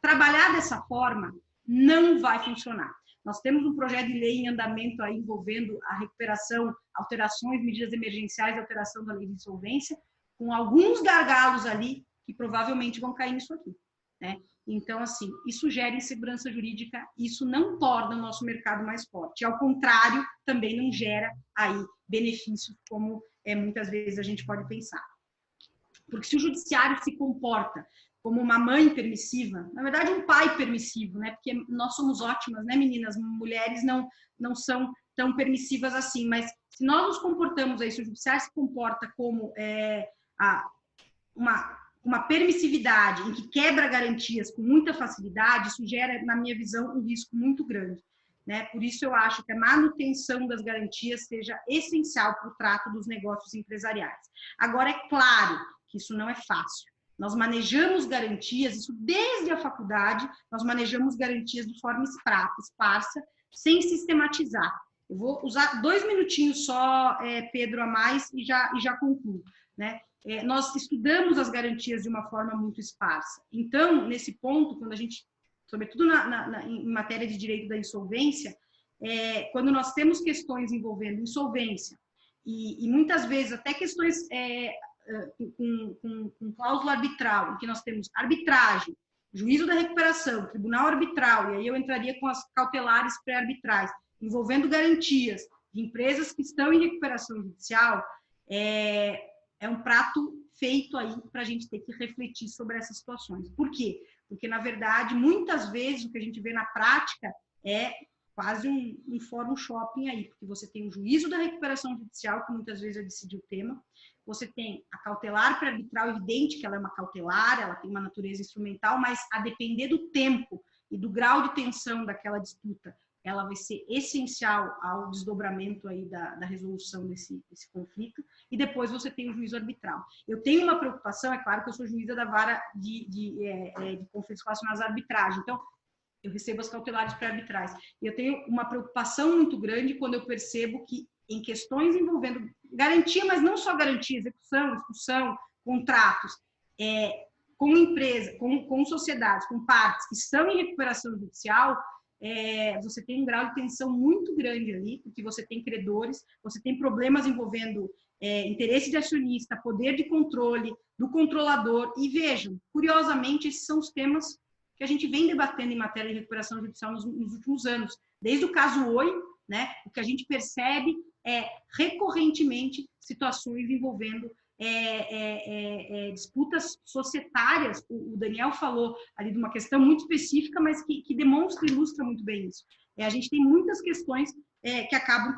Trabalhar dessa forma não vai funcionar. Nós temos um projeto de lei em andamento aí envolvendo a recuperação, alterações, medidas emergenciais, alteração da lei de insolvência, com alguns gargalos ali que provavelmente vão cair nisso aqui, né? Então, assim, isso gera insegurança jurídica, isso não torna o nosso mercado mais forte. Ao contrário, também não gera aí benefícios como muitas vezes a gente pode pensar. Porque se o judiciário se comporta como uma mãe permissiva, na verdade um pai permissivo, né? Porque nós somos ótimas, né, meninas? Mulheres não são tão permissivas assim, mas se nós nos comportamos aí, se o judiciário se comporta como uma permissividade em que quebra garantias com muita facilidade, isso gera, na minha visão, um risco muito grande, né? Por isso eu acho que a manutenção das garantias seja essencial para o trato dos negócios empresariais. Agora, é claro que isso não é fácil. Nós manejamos garantias, isso desde a faculdade, nós manejamos garantias de forma esparsa, sem sistematizar. Eu vou usar 2 minutinhos só, Pedro, a mais, e já concluo, né? Nós estudamos as garantias de uma forma muito esparsa. Então, nesse ponto, quando a gente, sobretudo em matéria de direito da insolvência, quando nós temos questões envolvendo insolvência, e muitas vezes até questões com cláusula arbitral, em que nós temos arbitragem, juízo da recuperação, tribunal arbitral, e aí eu entraria com as cautelares pré-arbitrais, envolvendo garantias de empresas que estão em recuperação judicial, é um prato feito aí para a gente ter que refletir sobre essas situações. Por quê? Porque, na verdade, muitas vezes o que a gente vê na prática é quase um fórum shopping aí, porque você tem o juízo da recuperação judicial, que muitas vezes é decidir o tema, você tem a cautelar pré-arbitral, evidente que ela é uma cautelar, ela tem uma natureza instrumental, mas a depender do tempo e do grau de tensão daquela disputa, ela vai ser essencial ao desdobramento aí da resolução desse conflito, e depois você tem o juízo arbitral. Eu tenho uma preocupação, é claro que eu sou juíza da vara de conflitos relacionados à arbitragem, então eu recebo as cautelares pré-arbitrais, e eu tenho uma preocupação muito grande quando eu percebo que em questões envolvendo garantia, mas não só garantia, execução, expulsão, contratos, com empresa, com sociedades, com partes que estão em recuperação judicial, você tem um grau de tensão muito grande ali, porque você tem credores, você tem problemas envolvendo interesse de acionista, poder de controle, do controlador, e vejam, curiosamente, esses são os temas que a gente vem debatendo em matéria de recuperação judicial nos últimos anos. Desde o caso Oi, né, o que a gente percebe é, recorrentemente, situações envolvendo disputas societárias. O Daniel falou ali de uma questão muito específica, mas que demonstra e ilustra muito bem isso. A gente tem muitas questões que acabam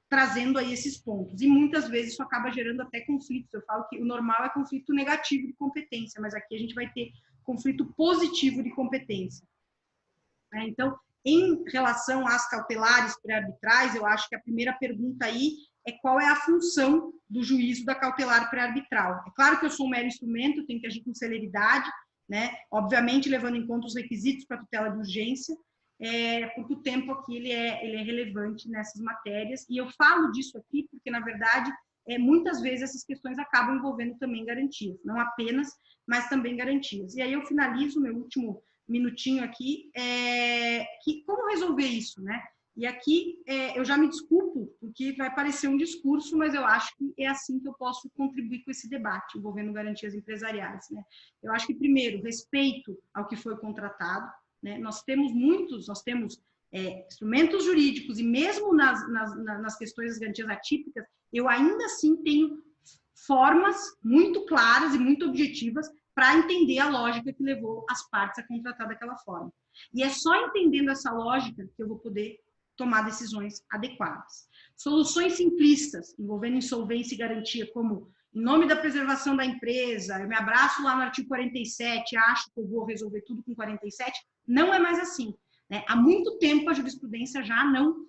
trazendo aí esses pontos, e muitas vezes isso acaba gerando até conflitos. Eu falo que o normal é conflito negativo de competência, mas aqui a gente vai ter conflito positivo de competência. Então, em relação às cautelares pré-arbitrais, eu acho que a primeira pergunta aí é qual é a função do juízo da cautelar pré-arbitral. É claro que eu sou um mero instrumento, eu tenho que agir com celeridade, né? Obviamente levando em conta os requisitos para tutela de urgência, porque o tempo aqui ele é relevante nessas matérias, e eu falo disso aqui porque, na verdade, muitas vezes essas questões acabam envolvendo também garantias, não apenas, mas também garantias. E aí eu finalizo meu último minutinho aqui, que como resolver isso, né? E aqui eu já me desculpo, porque vai parecer um discurso, mas eu acho que é assim que eu posso contribuir com esse debate envolvendo garantias empresariais, né? Eu acho que, primeiro, respeito ao que foi contratado, né? Nós temos instrumentos jurídicos, e mesmo nas questões das garantias atípicas, eu ainda assim tenho formas muito claras e muito objetivas para entender a lógica que levou as partes a contratar daquela forma. E é só entendendo essa lógica que eu vou poder tomar decisões adequadas. Soluções simplistas, envolvendo insolvência e garantia, como em nome da preservação da empresa, eu me abraço lá no artigo 47, acho que eu vou resolver tudo com 47, não é mais assim, né? Há muito tempo a jurisprudência já não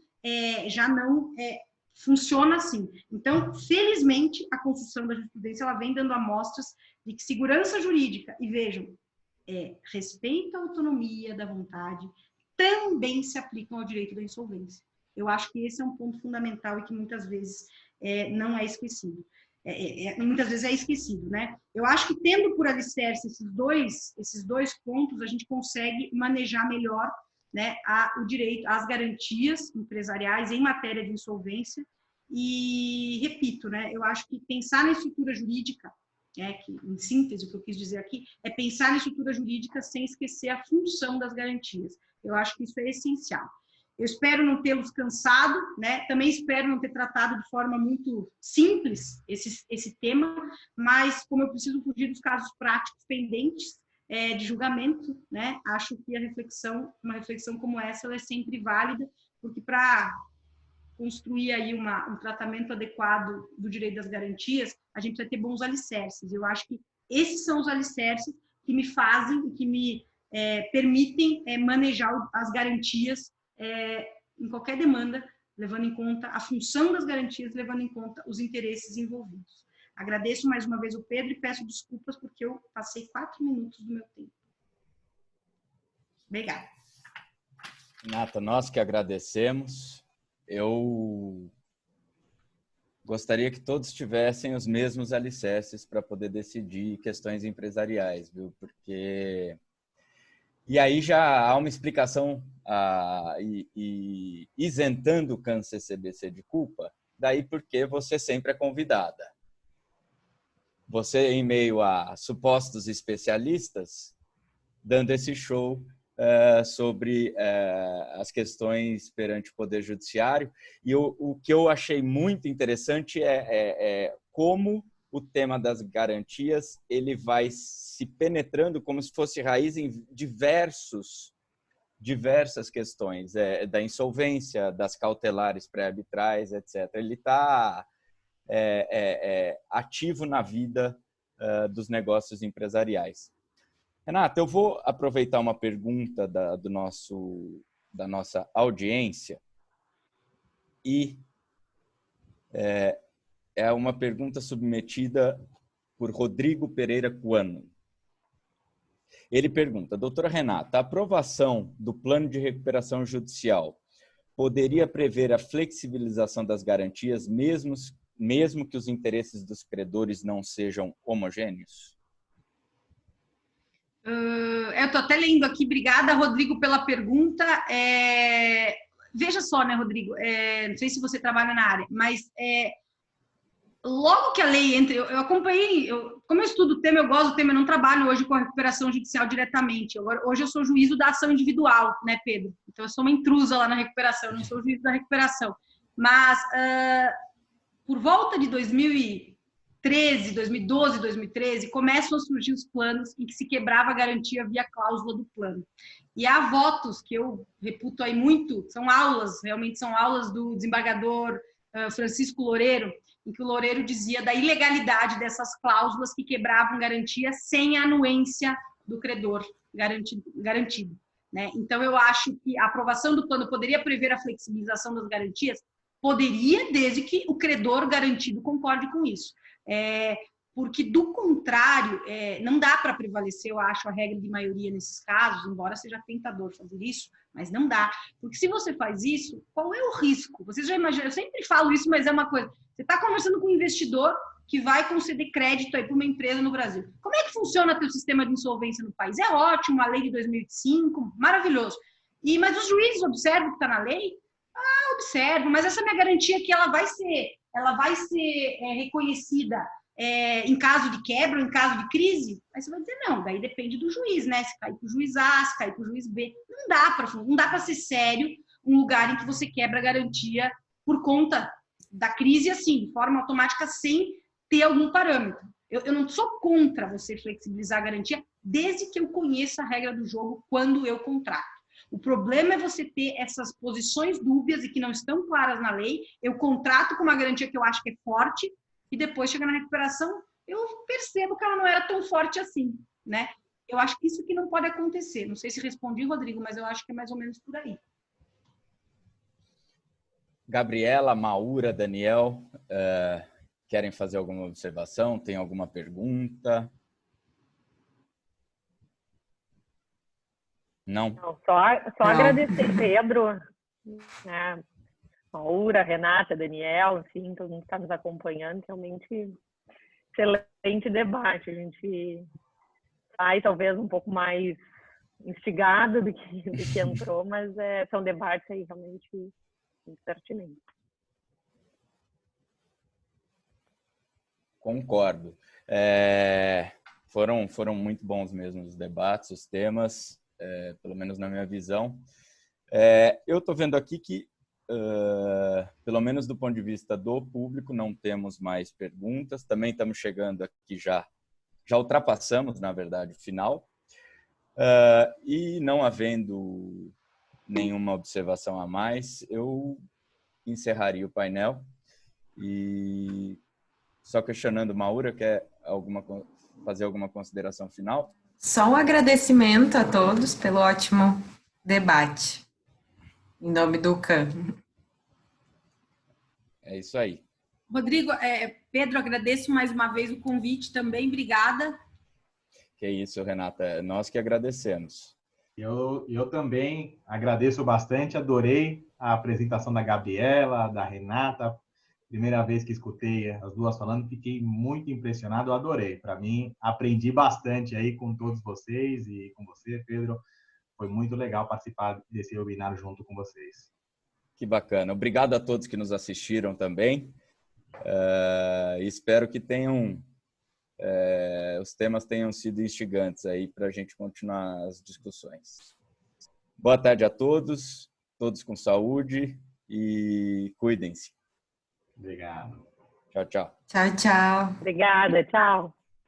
funciona assim. Então, felizmente, a construção da jurisprudência ela vem dando amostras de que segurança jurídica, e vejam, respeito à autonomia da vontade, também se aplicam ao direito da insolvência. Eu acho que esse é um ponto fundamental e que muitas vezes não é esquecido. Muitas vezes é esquecido, né? Eu acho que tendo por alicerce esses dois pontos, a gente consegue manejar melhor, né, o direito, as garantias empresariais em matéria de insolvência. E repito, né, eu acho que pensar na estrutura jurídica, que, em síntese, o que eu quis dizer aqui, é pensar na estrutura jurídica sem esquecer a função das garantias. Eu acho que isso é essencial. Eu espero não tê-los cansado, né? Também espero não ter tratado de forma muito simples esse tema, mas como eu preciso fugir dos casos práticos pendentes de julgamento, né? Acho que uma reflexão como essa, ela é sempre válida, porque para construir aí um tratamento adequado do direito das garantias, a gente precisa ter bons alicerces. Eu acho que esses são os alicerces que me fazem e que me permitem manejar as garantias em qualquer demanda, levando em conta a função das garantias, levando em conta os interesses envolvidos. Agradeço mais uma vez o Pedro e peço desculpas porque eu passei 4 minutos do meu tempo. Obrigada. Renata, nós que agradecemos. Eu gostaria que todos tivessem os mesmos alicerces para poder decidir questões empresariais, viu? Porque... E aí já há uma explicação e isentando o CAN-CCBC de culpa, daí porque você sempre é convidada. Você, em meio a supostos especialistas, dando esse show sobre as questões perante o Poder Judiciário. E o que eu achei muito interessante é como o tema das garantias ele vai se penetrando como se fosse raiz em diversos diversas questões, da insolvência, das cautelares pré-arbitrais, etc. Ele está ativo na vida dos negócios empresariais. Renata, eu vou aproveitar uma pergunta da nossa audiência e é uma pergunta submetida por Rodrigo Pereira Cuano. Ele pergunta: doutora Renata, a aprovação do plano de recuperação judicial poderia prever a flexibilização das garantias, mesmo que os interesses dos credores não sejam homogêneos? Eu estou até lendo aqui, obrigada, Rodrigo, pela pergunta. Veja só, né, Rodrigo, não sei se você trabalha na área, mas logo que a lei entra, eu acompanhei, como eu estudo o tema, eu gosto do tema, eu não trabalho hoje com a recuperação judicial diretamente. Hoje eu sou juízo da ação individual, né, Pedro? Então eu sou uma intrusa lá na recuperação, eu não sou juízo da recuperação. Mas por volta de 2013, 2012, 2013, começam a surgir os planos em que se quebrava a garantia via cláusula do plano. E há votos que eu reputo aí muito, são aulas, realmente são aulas do desembargador Francisco Loureiro, em que o Loureiro dizia da ilegalidade dessas cláusulas que quebravam garantia sem a anuência do credor garantido, né? Então, eu acho que a aprovação do plano poderia prever a flexibilização das garantias? Poderia, desde que o credor garantido concorde com isso. Porque, do contrário, não dá para prevalecer, eu acho, a regra de maioria nesses casos, embora seja tentador fazer isso, mas não dá. Porque se você faz isso, qual é o risco? Vocês já imaginam, eu sempre falo isso, mas é uma coisa. Você está conversando com um investidor que vai conceder crédito aí para uma empresa no Brasil. Como é que funciona o teu sistema de insolvência no país? É ótimo, a lei de 2005, maravilhoso. Mas os juízes observam o que está na lei? Observo, mas essa minha garantia que ela vai ser reconhecida em caso de quebra, em caso de crise. Aí você vai dizer, não, daí depende do juiz, né? Se cai para o juiz A, se cai para o juiz B. Não dá para ser sério um lugar em que você quebra a garantia por conta da crise, assim, de forma automática, sem ter algum parâmetro. Eu não sou contra você flexibilizar a garantia, desde que eu conheça a regra do jogo quando eu contrato. O problema é você ter essas posições dúbias e que não estão claras na lei. Eu contrato com uma garantia que eu acho que é forte e depois chega na recuperação, eu percebo que ela não era tão forte assim, né? Eu acho que isso que não pode acontecer. Não sei se respondi, Rodrigo, mas eu acho que é mais ou menos por aí. Gabriela, Maura, Daniel, querem fazer alguma observação? Tem alguma pergunta? Não? Só agradecer, Pedro, Maura, Renata, Daniel, enfim, todo mundo que está nos acompanhando. Realmente, excelente debate. A gente sai talvez um pouco mais instigado do que entrou, mas são debates aí realmente muito pertinentes. Concordo. Foram muito bons mesmo os debates, os temas, pelo menos na minha visão. Eu estou vendo aqui que, pelo menos do ponto de vista do público, não temos mais perguntas. Também estamos chegando aqui já ultrapassamos, na verdade, o final. E não havendo nenhuma observação a mais, eu encerraria o painel. E só questionando, Maura, quer fazer alguma consideração final? Só um agradecimento a todos pelo ótimo debate, em nome do CAN. É isso aí. Rodrigo, Pedro, agradeço mais uma vez o convite também, obrigada. Que isso, Renata, nós que agradecemos. Eu também agradeço bastante, adorei a apresentação da Gabriela, da Renata. Primeira vez que escutei as duas falando, fiquei muito impressionado, eu adorei. Para mim, aprendi bastante aí com todos vocês e com você, Pedro. Foi muito legal participar desse webinar junto com vocês. Que bacana. Obrigado a todos que nos assistiram também. Espero que os temas tenham sido instigantes aí para a gente continuar as discussões. Boa tarde a todos com saúde e cuidem-se. Obrigado. Tchau, tchau. Tchau, tchau. Obrigada, tchau.